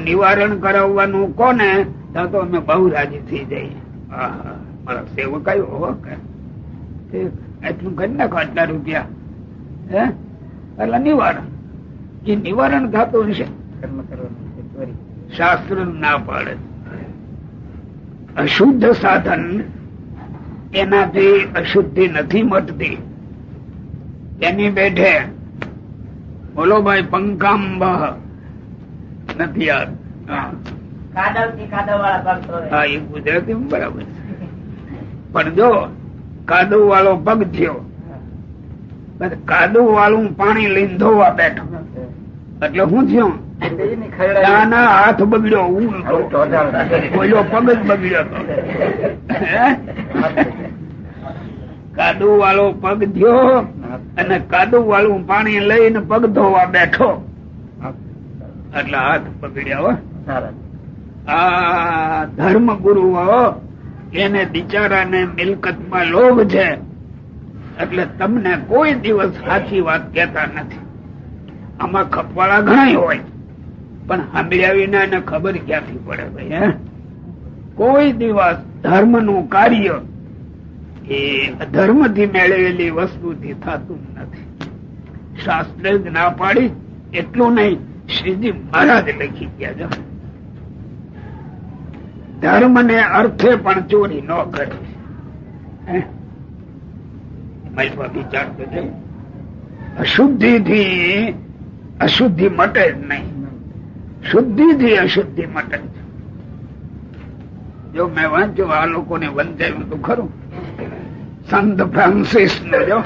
નિવારણ કરાવવાનું કોને તો અમે બહુ રાજી થઈ જઈએ. મારા સેવક આવ્યો એટલું કરી નાખો આટલા રૂપિયા, એટલે નિવારણ. એ નિવારણ થતું હશે. શાસ્ત્ર ના પાડે. અશુદ્ધ સાધન એનાથી અશુદ્ધિ નથી મટતી. એની બેઠે બોલો ભાઈ પંકામ નથી યાદ. હા એ ગુજરાતી બરાબર છે. પણ જો કાદવ વાળો પગ થયો, કાદવ વાળું પાણી લઈને ધોવા બેઠો એટલે શું થયું? હાથ બગડ્યો, ઓલો પગ જ બગડ્યો હતો. કાદવ વાળો પગ થયો અને કાદવ વાળું પાણી લઈને પગ ધોવા બેઠો એટલે હાથ બગડ્યા. આ ધર્મ ગુરુઓ એને બિચારાને મિલકતમાં લોભ છે એટલે તમને કોઈ દિવસ સાચી વાત કહેતા નથી. આમાં ખપવાળા ઘણા હોય પણ સાંભળ્યા વિના એને ખબર ક્યાંથી પડે ભાઈ? કોઈ દિવસ ધર્મ નું કાર્ય એ અધર્મ થી મેળવેલી વસ્તુથી થતું નથી. શાસ્ત્રે જ ના પાડી એટલું નહીં, શ્રીજી મહારાજ લખી ગયા છે ધર્મ ને અર્થે પણ ચોરી ન કરવી. વિચાર તો અશુદ્ધિ થી અશુદ્ધિ મટે જ નહીં, શુદ્ધિ થી અશુદ્ધિ મટે છે. જો મેં વાંચ્યું આ લોકોને વંચાયું તો ખરું. સંત ફ્રાન્સિસ નો જો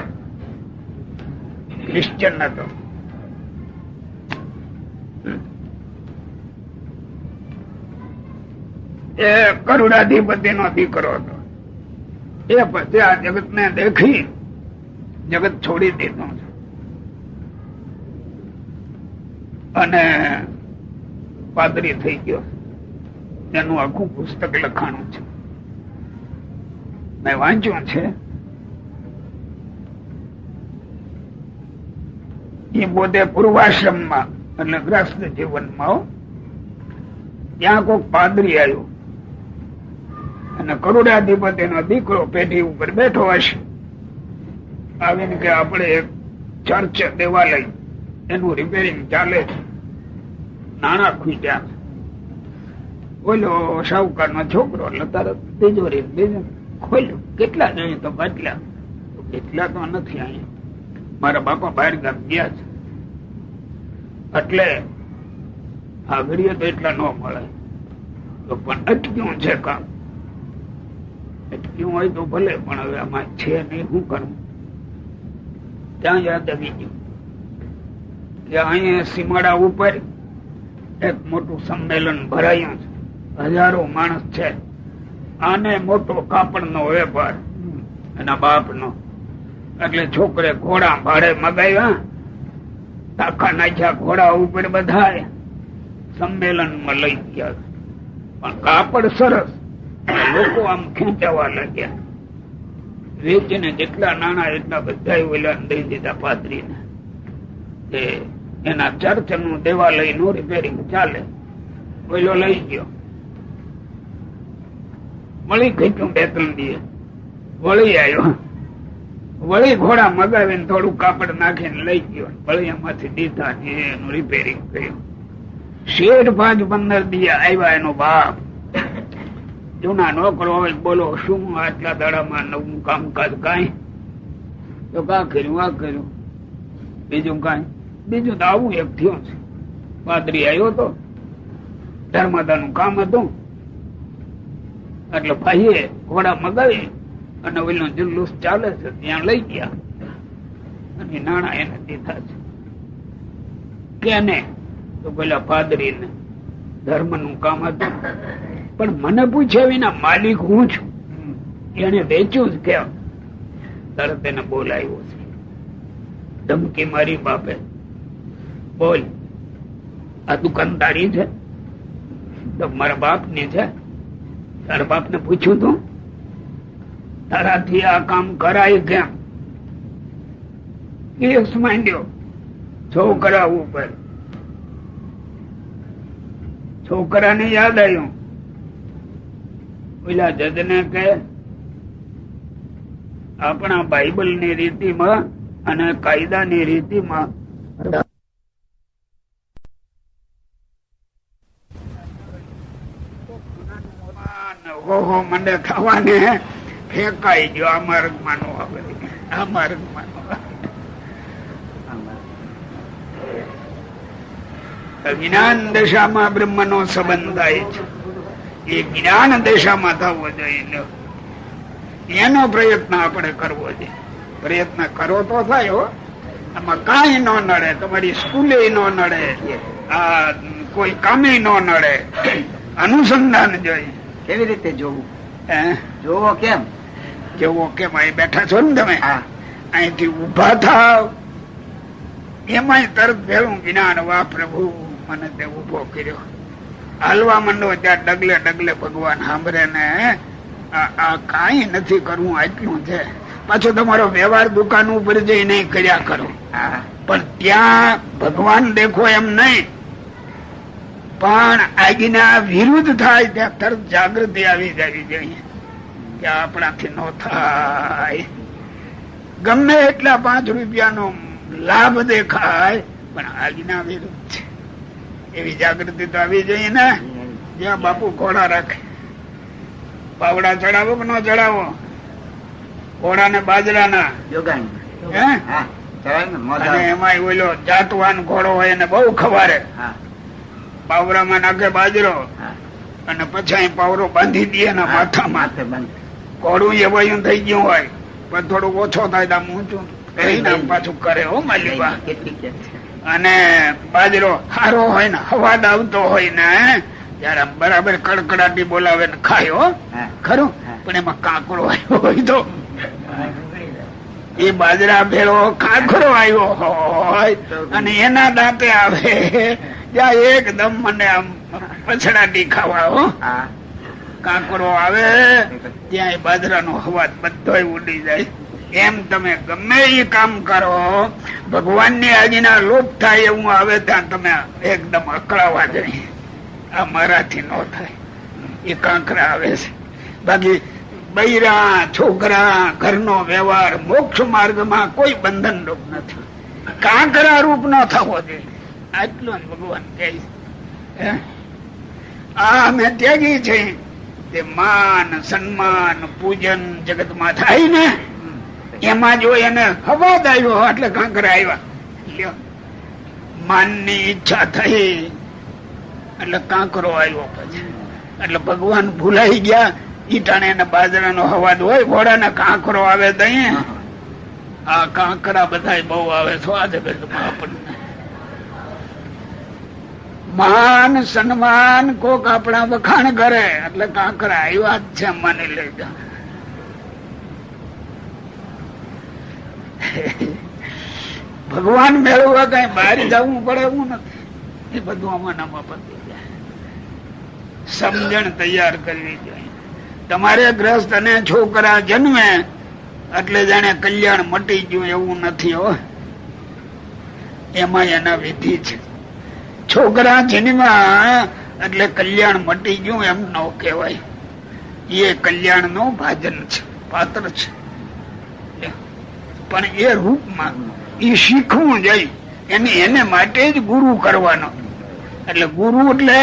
ક્રિશ્ચન હતો, એ કરુણાધિપતિ નો દીકરો હતો. એ પછી આ જગત ને દેખી જગત છોડી દીધું છે અને પાદરી થઈ ગયો. એનું આખું પુસ્તક લખાણું છે, મેં વાંચ્યું છે. એ પોતે પૂર્વાશ્રમમાં એટલે ગ્રસ્ત જીવનમાં ત્યાં કોઈક પાદરી આવ્યો અને કરોડાધિપતિ નો દીકરો પેઢી ઉપર બેઠો હશે. આવીને કે આપણે એક ચર્ચ દેવાલય એનું રિપેરિંગ ચાલે છે, નાણાં ખૂટ્યા છે. બોલો શાહુકાર નો છોકરો એટલે તરત તિજોરી બીજું ખોલ્યું. કેટલા જોઈએ તો કેટલા? એટલા તો નથી, અહીંયા મારા બાપા બહાર ગામ ગયા છે એટલે આગળીએ તો એટલા ન મળે. તો પણ અટક્યું છે કામ. અટક્યું હોય તો ભલે, પણ હવે આમાં છે નહીં, શું કરવું? ત્યાં યાદ આવી ગયું કે અહીંયા સીમાડા ઉપર એક મોટું સંમેલન ભરાયું છે, હજારો માણસ છે. આને મોટો કાપડ નો વેપાર એના બાપ નો, એટલે છોકરે ઘોડા ભાડે મગાવ્યા, તાકા નાખ્યા ઘોડા ઉપર, બધા સંમેલન માં લઈ ગયા. પણ કાપડ સરસ, લોકો આમ ખેંચાવા લાગ્યા. વેચીને જેટલા નાણા એટલા બધા ઓલા દઈ દીધા પાદરીને. એના ચર્ચ નું દેવાલય નું રિપેરિંગ ચાલે, ઓલો લઈ ગયો. વળી ખેંચ્યું 2-3 દિવસ, વળી આવ્યો, વળી ઘોડા મગાવીને થોડું કાપડ નાખીને લઈ ગયો, વળી એમાંથી દીધા, એનું રિપેરિંગ કર્યું. શેઠ 5-15 દિવસ આવ્યા એનો બાપ. જૂના નોકરો હોય, બોલો શું આટલા દાડામાં નવું કામકાજ? કાંઈ તો કા કર્યું, આ કર્યું, બીજું કાંઈ? બીજું તો આવું એક થયું છે. પાદરી આવ્યો તો, ધર્માદા નું કામ હતું, એટલે ભાઈએ ઘોડા મગાવી અને ઓલો જુલ્લુસ ચાલે છે ત્યાં લઈ ગયા અને નાણા એને દીધા છે. કેને? તો પેલા પાદરી ને. ધર્મ નું કામ હતું. પણ મને પૂછ્યા વિના માલિક હું છું, એને વેચ્યું જ કેમ? તરત એને બોલાવ્યો છે, ધમકી મારી બાપે. બોલ, આ દુકાનદારી છે તો મારા બાપ ની છે. તારા બાપ ને પૂછ્યું તું તારાથી આ કામ કરાય કેમ? કેસ માંડ્યો છોકરા ઉપર. છોકરાને યાદ આવ્યું, પેલા જજ ને કે આપણા બાઇબલ ની રીતિમાં અને કાયદા ની રીતિમાં હોહો મંડે થવાને ફેંકાઈ ગયો. આ માર્ગ માનો, આ માર્ગ માનો. જ્ઞાન દશામાં બ્રહ્મ નો સંબંધ થાય છે. એ જ્ઞાન દશામાં થવો જોઈએ. એનો પ્રયત્ન આપણે કરવો જોઈએ. પ્રયત્ન કરો તો થાય હો. આમાં કઈ ન નડે, તમારી સ્કૂલે ન નડે, આ કોઈ કામે ન નડે. અનુસંધાન જોઈએ. કેવી રીતે જોવું? જોવો કેમ? જોવો કેમ? અહીં બેઠા છો ને તમે, અહીંથી ઉભા થાવ, એમાંય તરત ભેલું જ્ઞાન, વાહ પ્રભુ મને તે ઉભો કર્યો. હાલવા માંડો ત્યાં ડગલે ડગલે ભગવાન સાંભળે ને આ કઈ નથી કરવું, આટલું છે. પાછો તમારો વ્યવહાર દુકાન ઉપર જઈને કર્યા કરો, પણ ત્યાં ભગવાન દેખો એમ નહીં. પણ આજ્ઞા વિરુદ્ધ થાય ત્યાં તરત જાગૃતિ આવી જવી જોઈએ કે આપણાથી ન થાય. ગમે એટલા 5 રૂપિયાનો લાભ દેખાય પણ આજ્ઞા વિરુદ્ધ છે, એવી જાગૃતિ તો આવી જોઈએ ને. જ્યાં બાપુ ઘોડા રાખે, પાવડા ચડાવો કે ન ચડાવો? ઘોડા ને બાજરાના, અને એમાં ઓલો જાતવાન ઘોડો હોય એને બહુ ખવારે. પાવરામાં નાખે બાજરો અને પછી પાવરો બાંધી દે એના માથામાં. ઘોડું એ વયું થઈ ગયું હોય પણ થોડું ઓછો થાય તો ઊંચું પાછું કરે હો માલિકા. અને બાજરો સારો હોય ને હવાદ આવતો હોય ને જયારે બરાબર કડકડાટી બોલાવે ને ખાયો ખરું, પણ એમાં કાંકરો આવ્યો હોય તો એ બાજરા ભેળો કાંકરો આવ્યો હોય અને એના દાંતે આવે ત્યાં એકદમ મને આમ પછડાટી ખાવા હો. કાંકરો આવે ત્યાં બાજરાનો હવાદ બધો ઉડી જાય. એમ તમે ગમે એ કામ કરો, ભગવાન ની આજ્ઞા લોપ થાય એવું આવે ત્યાં તમે એકદમ અકળાવા જાય. આ મારાથી ન થાય, એ કાંકરા આવે છે. બાકી બૈરા છોકરા ઘરનો વ્યવહાર મોક્ષ માર્ગમાં કોઈ બંધન રૂપ નથી, કાંકરા રૂપ ન થવો જોઈએ. આટલું જ ભગવાન કહે છે. આ અમે ત્યાગી છે તે માન સન્માન પૂજન જગત માં થાય ને, એમાં જો એને હવાદ આવ્યો એટલે કાંકરા આવ્યા. માન ની ઈચ્છા થઈ એટલે કાંકરો આવ્યો. પછી એટલે ભગવાન ભૂલાઈ ગયા. ઈટાણે એને બાજરાનો હવાદ હોય, ઘોડા ને કાંકરો આવે તો આ કાંકરા બધા બહુ આવે છો આ જગતમાં આપણને. માન સન્માન કોક આપણા વખાણ કરે એટલે કાંકરા આવ્યા જ છે માની લેજો. ભગવાન મેળવવા કઈ બહાર જવું પડે એવું નથી. એ બધું આમાં પતી જાય. સમજણ તૈયાર કરવી જોઈએ. તમારે ગ્રસ્ત અને છોકરા જન્મે એટલે જાણે કલ્યાણ મટી ગયું એવું નથી હો. એમાં એના વિધિ છે. છોકરા જન્મ્યા એટલે કલ્યાણ મટી ગયું એમ ન કહેવાય. એ કલ્યાણ નું ભાજન છે, પાત્ર છે. પણ એ રૂપમાં એ શીખવું જાય. એને માટે જ ગુરુ કરવાનો. એટલે ગુરુ એટલે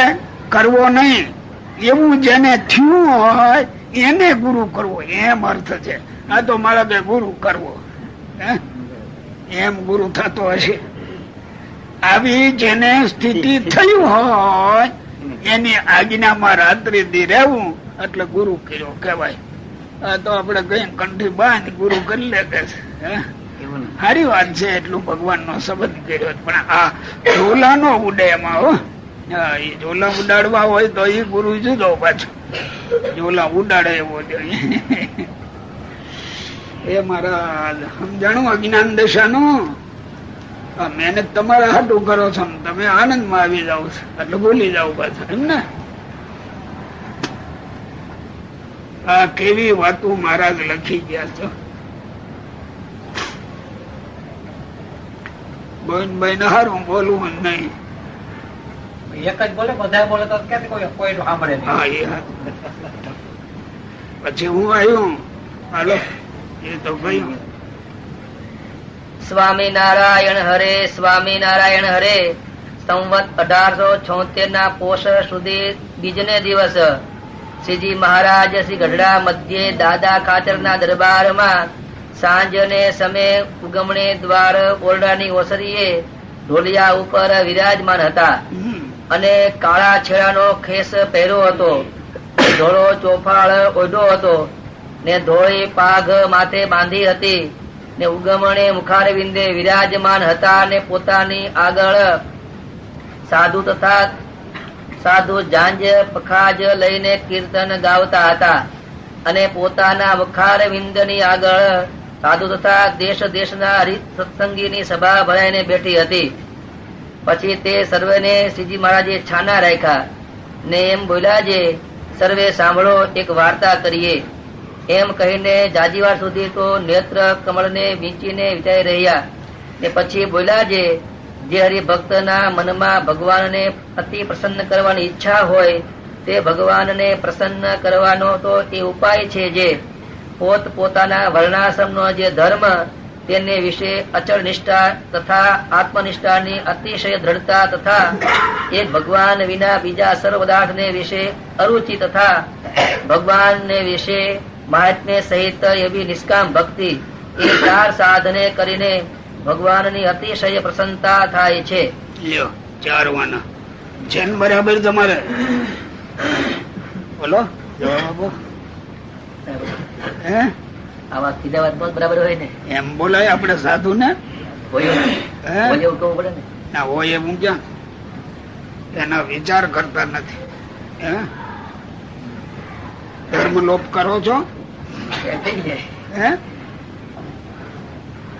કરવો નહીં, એવું જેને થયું હોય એને ગુરુ કરવો એમ અર્થ છે. આ તો મારા બે ગુરુ કરવો એમ ગુરુ થતો હશે. આવી જેને સ્થિતિ થઈ હોય એની આજ્ઞામાં રાત્રિ દી રહેવું એટલે ગુરુ કર્યો કહેવાય. આ તો આપડે કઈ કંઠી બાંધ ગુરુ કરી લે કે સારી વાત છે. એટલું ભગવાન નો સંબંધ કર્યો. પણ આ ઝોલા નો ઉડે એમાં હો. એ ઝોલા ઉડાડવા હોય તો એ ગુરુ જુદો પાછો. ઝોલા ઉડાડે એવો જોઈએ. એ મારા સમજાણું અજ્ઞાન દશાનું. મહેનત તમારા હાટું કરો છો, તમે આનંદમાં આવી જાઓ છો એટલે ભૂલી જાવ પાછા એમ ને. આ કેવી વાતો મહારાજ લખી ગયા છો. ભાઈ ને હારું બોલવું નહીં. એક જ બોલે, બધા બોલે તો કોઈ સાંભળે નહીં. હા એ પછી હું આવ્યું. હાલો એ તો ગયું. સ્વામિનારાયણ હરે, સ્વામિનારાયણ હરે. સંવત 1876 ના પોષ સુધી બીજને દિવસ શ્રીજી મહારાજ શ્રી ગઢડા મધ્યે દાદા ખાચર ના દરબારમાં સાંજને સમયે ઉગમણે દ્વાર ઓરડાની ઓસરીએ ઢોલિયા ઉપર વિરાજમાન હતા અને કાળા છેડાનો ખેસ પહેર્યો હતો, ધોળો ચોફાળ ઓઢો હતો ને ધોળી પાઘ માથે બાંધી હતી ને ઉગમણે મુખારવિંદે વિરાજમાન હતા ને પોતાની આગળ સાધુ જાંજ પખાજ લઈને કીર્તન ગાવતા હતા અને પોતાના મુખારવિંદની આગળ સાધુ તથા દેશ દેશના હરિત સત્સંગીની સભા ભરાઈને બેઠી હતી. પછી તે સર્વેને શ્રીજી મહારાજે છાના રાખ્યા ને એમ બોલ્યા જે સર્વે સાંભળો, એક વાર્તા કરીએ. એમ કહીને જાજીવાર સુધી તો નેત્ર કમળને વીંચીને વિચારી રહ્યા ને પછી બોલ્યા જે હરિભક્તના મનમાં ભગવાનને અતિ પ્રસન્ન કરવાની ઈચ્છા હોય તે ભગવાનને પ્રસન્ન કરવાનો તો એ ઉપાય છે જે પોત પોતાના વર્ણાશ્રમનો જે ધર્મ તેને વિશે અચળ નિષ્ઠા તથા આત્મનિષ્ઠાની અતિશય દ્રઢતા તથા એક ભગવાન વિના બીજા સર્વ પદાર્થને વિશે અરુચિ તથા ભગવાનને વિશે મહાત્મ્ય સહિત એવી નિષ્કામ ભક્તિ, એ 4 સાધને કરીને ભગવાનની અતિશય પ્રસન્નતા થાય છે. લ્યો 4 વાના છે બરાબર તમારે બોલો જવાબ. આવા સીધા વાત બરાબર હોય ને એમ બોલાય આપણે સાધુ ને ના હોય એવું ક્યાં. એના વિચાર કરતા નથી. ધર્મ લોપ કરો છો,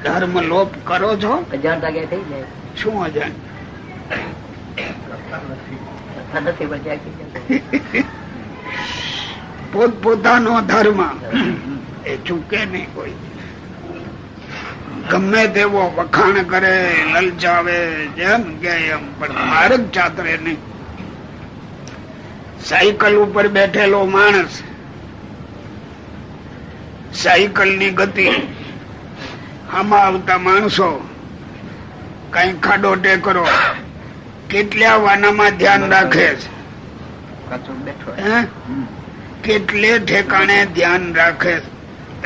ધર્મ લોપ કરો છો. અજાણતા કે થઈ જાય. શું અજાણ? પોતપોતાનો ધર્મ એ ચૂકે નહીં કોઈ. ગમે તેવો વખાણ કરે, લલચાવે, જેમ કે એમ, પણ માર્ગ ચાતરે નહીં. સાયકલ ઉપર બેઠેલો માણસ સાયકલ ની ગતિ આમાં આવતા માણસો કઈ ખાડો ટેકરો કેટલા વાનામાં ધ્યાન રાખે છે, કેટલે ઠેકાણે ધ્યાન રાખે.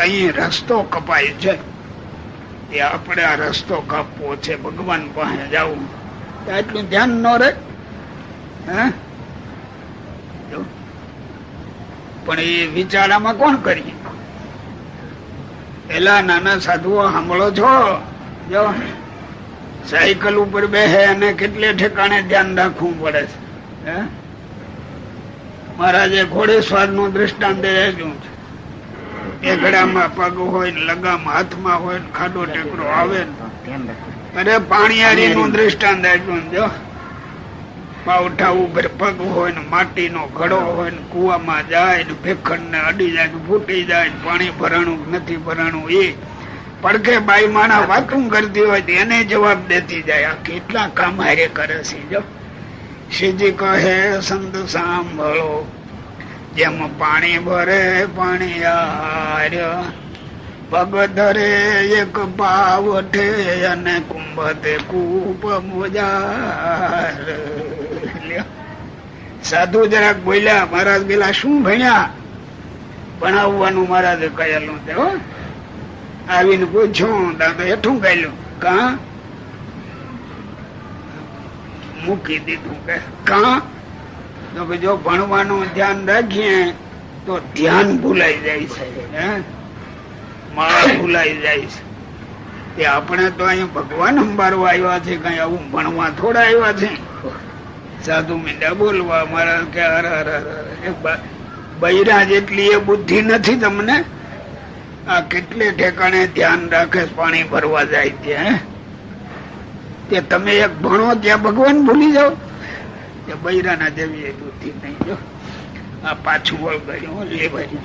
અહીં રસ્તો કપાય છે, એ આપણે આ રસ્તો કાપવો છે, ભગવાન પાસે જવું, એટલું ધ્યાન ન રહે. પણ એ વિચારામાં કોણ કરીએ? પેલા નાના સાધુઓ સાંભળો છો, જો સાયકલ ઉપર બેસે અને કેટલે ઠેકાણે ધ્યાન રાખવું પડે છે. મહારાજે ઘોડેશ્વર નું દ્રષ્ટાંત આપ્યું છે. એકડામાં પગ હોય ને લગામ હાથમાં હોય ને ખાડો ટેકરો આવે અરે પાણીયારી નું દ્રષ્ટાંત આપ્યું. જો પાવઠા ઉપર પગ હોય ને માટીનો ઘડો હોય ને કુવામાં જાય ને ભેખડ ને અડી જાય ને ફૂટી જાય પાણી ભરાણું નથી ભરાણું એ પડખે બાઈ માણા વાતું કરતી હોય એને જવાબ દેતી જાય. આ કેટલા કામ હારે કરે છે. જો શ્રીજી કહે સંત સાંભળો જેમ પાણી ભરે પાણી યાર પગ ધરે એક પાવઠે અને કુંભતે કૂપ મોજાર. સાધુ જરાક બોલ્યા મહારાજ પેલા શું ભણ્યા ભણાવવાનું મહારાજે કહેલું છે. આવીને પૂછ્યું દાદા હેઠું ગાયલું કા મૂકી દીધું કે કા તો કે જો ભણવાનું ધ્યાન રાખીએ તો ધ્યાન ભૂલાઈ જાય છે, માળા ભૂલાઈ જાય છે. તે આપણે તો અહીંયા ભગવાન સંભાળવા આવ્યા છે, કઈ આવું ભણવા થોડા આવ્યા છે. સાધુ મીંડા બોલવા મારા કે બૈરા જેટલી એ બુદ્ધિ નથી તમને. આ કેટલે ઠેકાણે ધ્યાન રાખે પાણી ભરવા જાય ત્યાં તે તમે એક ભણો ત્યાં ભગવાન ભૂલી જાઓ. તે બૈરાના જેવી એ બુદ્ધિ નહીં. જો આ પાછું વળગાડ્યું લેવાય.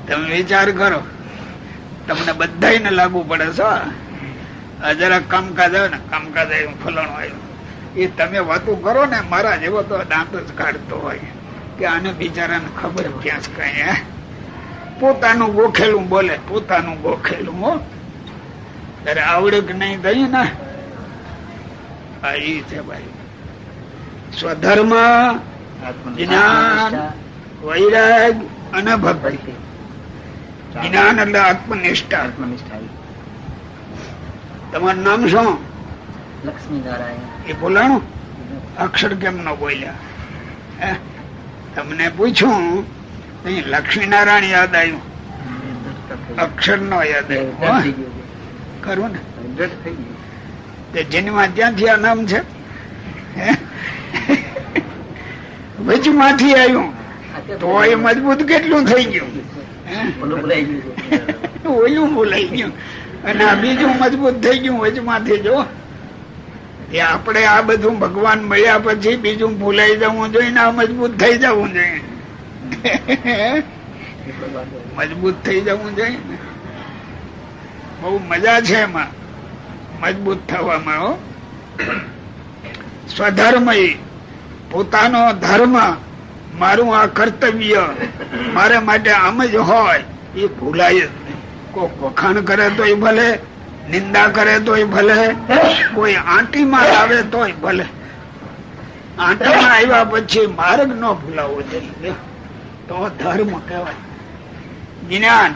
તમે વિચાર કરો તમને બધાને લાગુ પડે છો. જરાક કામકાજ આવે ને કામકાજ આવ્યું ફલાણું આવ્યું એ તમે વાતો કરો ને મારા જેવો તો દાંત જ કાઢતો હોય કે આને બિચારાને ખબર ક્યાં જ કઈ. પોતાનું ગોખેલું બોલે પોતાનું ગોખેલું. હો ત્યારે આવડે કે નહીં થઈ ને આ ઈ છે ભાઈ. સ્વધર્મ જ્ઞાન વૈરાગ અને ભક્તિ. જ્ઞાન એટલે આત્મનિષ્ઠા. તમારું નામ શું? લક્ષ્મીનારાયણ. એ બોલાણું અક્ષર કેમ ન બોલ્યા? તમને પૂછ્યું લક્ષ્મીનારાયણ યાદ આવ્યું, અક્ષર નો યાદ આવ્યું. ખરું ને જન્મા ત્યાંથી આ નામ છે. વચમાંથી આવ્યું તો એ મજબૂત કેટલું થઈ ગયું. ઓલું બોલાઈ ગયું અને આ બીજું મજબૂત થઈ ગયું વચમાંથી. જો એ આપણે આ બધું ભગવાન મળ્યા પછી બીજું ભૂલાઈ જવું જોઈએ ને આ મજબૂત થઈ જવું જોઈએ. મજબૂત થઈ જવું જોઈએ ને. બહુ મજા છે એમાં મજબૂત થવામાં. હો સ્વધર્મ પોતાનો ધર્મ મારું આ કર્તવ્ય મારા માટે આમ જ હોય એ ભૂલાય જ નહીં. કોઈ વખાણ કરે તોય ભલે, નિંદા કરે તોય ભલે, કોઈ આંટીમાં આવે તોય ભલે. આંટીમાં આવ્યા પછી માર્ગ ન ભૂલાવો જોઈએ તો ધર્મ કહેવાય. જ્ઞાન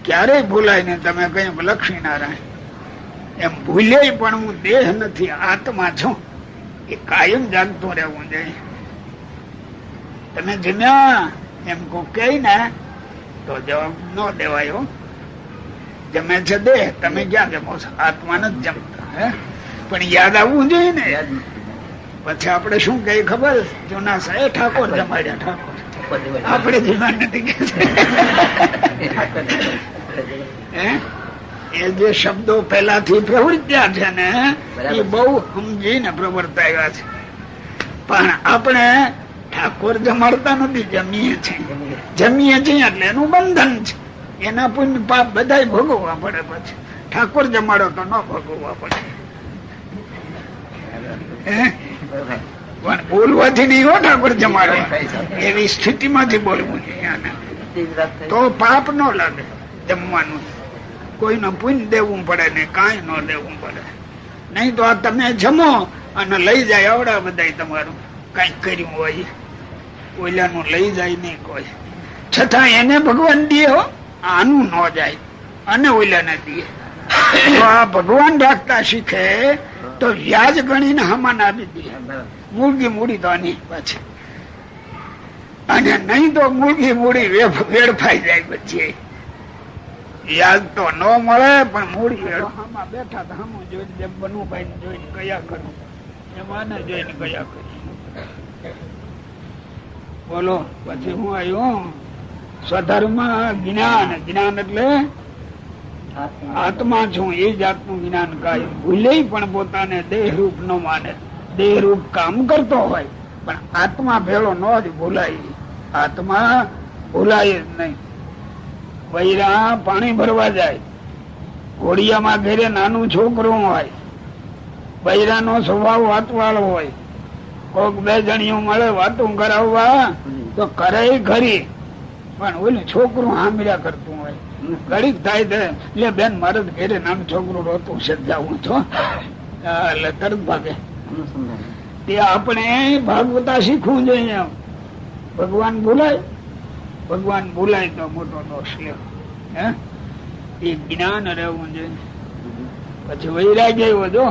ક્યારેય ભૂલાય ને. તમે કઈ લક્ષ્મીનારાયણ એમ ભૂલે પણ હું દેહ નથી આત્મા છું એ કાયમ જાગતો રહેવું જોઈએ. તમે જમ્યા એમ કો કે ને તો જવાબ ન દેવાયો. જમે છે દેહ, તમે ક્યાં જમો છો? આત્મા નથી જમતા. પણ યાદ આવવું જોઈએ ને. પછી આપણે શું કઈ ખબર? જૂના સાહેબ ઠાકોર જમાડ્યા ઠાકોર. આપણે જીવન નથી કે એ જે શબ્દો પેલાથી પ્રવૃત્યા છે ને એ બહુ સમજીને પ્રવર્તાયા છે. પણ આપણે ઠાકોર જમાડતા નથી, જમીએ છીએ. જમીએ છીએ એટલે એનું બંધન છે. એના પુણ્ય પાપ બધા ભોગવવા પડે. પછી ઠાકોર જમાડો તો ન ભોગવવા પડે. પણ બોલવાથી નહીં હો ઠાકોર જમાડો. એવી સ્થિતિમાંથી બોલવું જોઈએ તો પાપ ન લાગે. જમવાનું કોઈનો પુણ્ય દેવું પડે ને કાંઈ ન દેવું પડે. નહીં તો આ તમે જમો અને લઈ જાય આવડા બધા તમારું કઈક કર્યું હોય ઓલાનું લઈ જાય નહીં કોઈ. છતાં એને ભગવાન દે હો, આનું ન જાય અને ઓલાને દે. તો આ ભગવાન રાખતા શીખે તો વ્યાજ ગણીને હમાન આપી દે. મૂળગી મૂડી તો આની પાછી. અને નહીં તો મૂળગી મૂડી વેડફાઈ જાય પછી. યાદ તો ન મળે પણ મૂડી આમાં બેઠા હતા હમ જોઈને જેમ બનુભાઈ જોઈને કયા કરું એમાં જોઈને કયા કરી બોલો પછી હું આવ્યું સ્વધર્મ જ્ઞાન જ્ઞાન એટલે આત્મા છું એ જાતનું જ્ઞાન કાય ભૂલે પણ પોતાને દેહરૂપ ન માને દેહરૂપ કામ કરતો હોય પણ આત્મા ભેળો ન જ ભૂલાય આત્મા ભૂલાય જ નહીં વૈરા પાણી ભરવા જાય ઘોડિયામાં ઘેરે નાનું છોકરું હોય બૈરાનો સ્વભાવ વાતવાળો હોય કોક બે જણીઓ મળે વાતું કરાવવા તો કરે ખરી પણ ઓલું છોકરું હામર્યા કરતું હોય ઘડીક થાય છે એટલે બેન મારે ઘેરે નાનું છોકરું રોતું છે જાવું છો એટલે તરત ભાગે તે આપણે ભાગવતા શીખવું જોઈએ ભગવાન ભૂલાય ભગવાન ભૂલાય તો મોટો દોષ લે એ જ્ઞાન રહેવું જોઈએ પછી વૈરાગ્ય એવો જો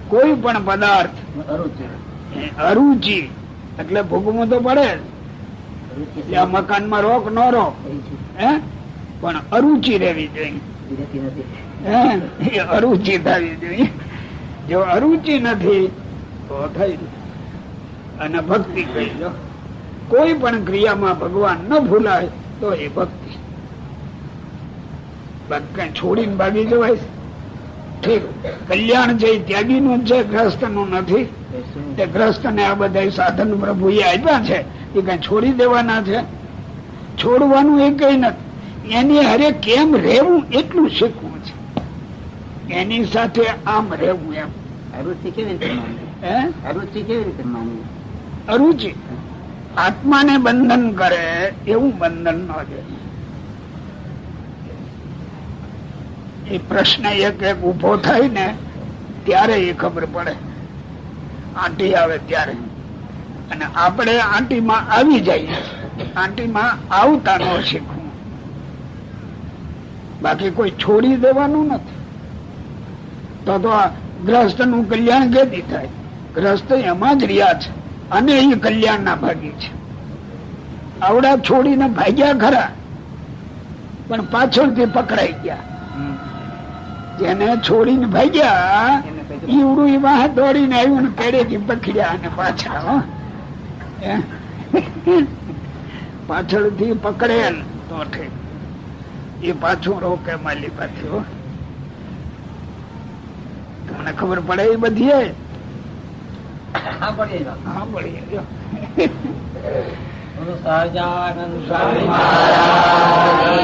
કોઈ પણ પદાર્થ અરુચિ એટલે ભોગવું તો પડે જ મકાન માં રોક ન રોક પણ અરુચિ રહેવી જોઈએ અરુચિ થવી જોઈએ જો અરુચિ નથી તો થઈ અને ભક્તિ કહી દો કોઈ પણ ક્રિયામાં ભગવાન ન ભૂલાય તો એ ભક્તિ કઈ છોડીને ભાગી જવાય ઠીક કલ્યાણ છે ત્યાગી નું છે ગ્રસ્ત નું નથી તે ગ્રસ્ત ને આ બધા સાધન પ્રભુએ આપ્યા છે એ કઈ છોડી દેવાના છે છોડવાનું એ કઈ નથી એની હારે કેમ રહેવું એટલું શીખવું છે એની સાથે આમ રહેવું એમ અરુચિ કેવી રીતે માનવી અરુચિ આત્માને બંધન કરે એવું બંધન ન દે એ પ્રશ્ન એક એક ઉભો થાય ને ત્યારે એ ખબર પડે આંટી આવે ત્યારે અને આપણે આંટીમાં આવી જઈએ આંટીમાં આવતા ન શીખવું બાકી કોઈ છોડી દેવાનું નથી તો ગ્રસ્ત નું કલ્યાણ કેદી થાય ગ્રસ્ત એમાં જ રહ્યા છે અને એ કલ્યાણ ના ભાગી છે આવડા છોડીને ભાગ્યા ખરા પણ પાછળથી પકડાઈ ગયા જેને છોડીને ભાગ્યા ઈવડું વાહ દોડીને આવ્યું ને પેડેથી પકડ્યા અને પાછળ પાછળથી પકડેલ તો ઠીક એ પાછું રોકે માલી પાછું તમને ખબર પડે એ બધી હા પડીએ સહજાનંદ સ્વામી મહારાજ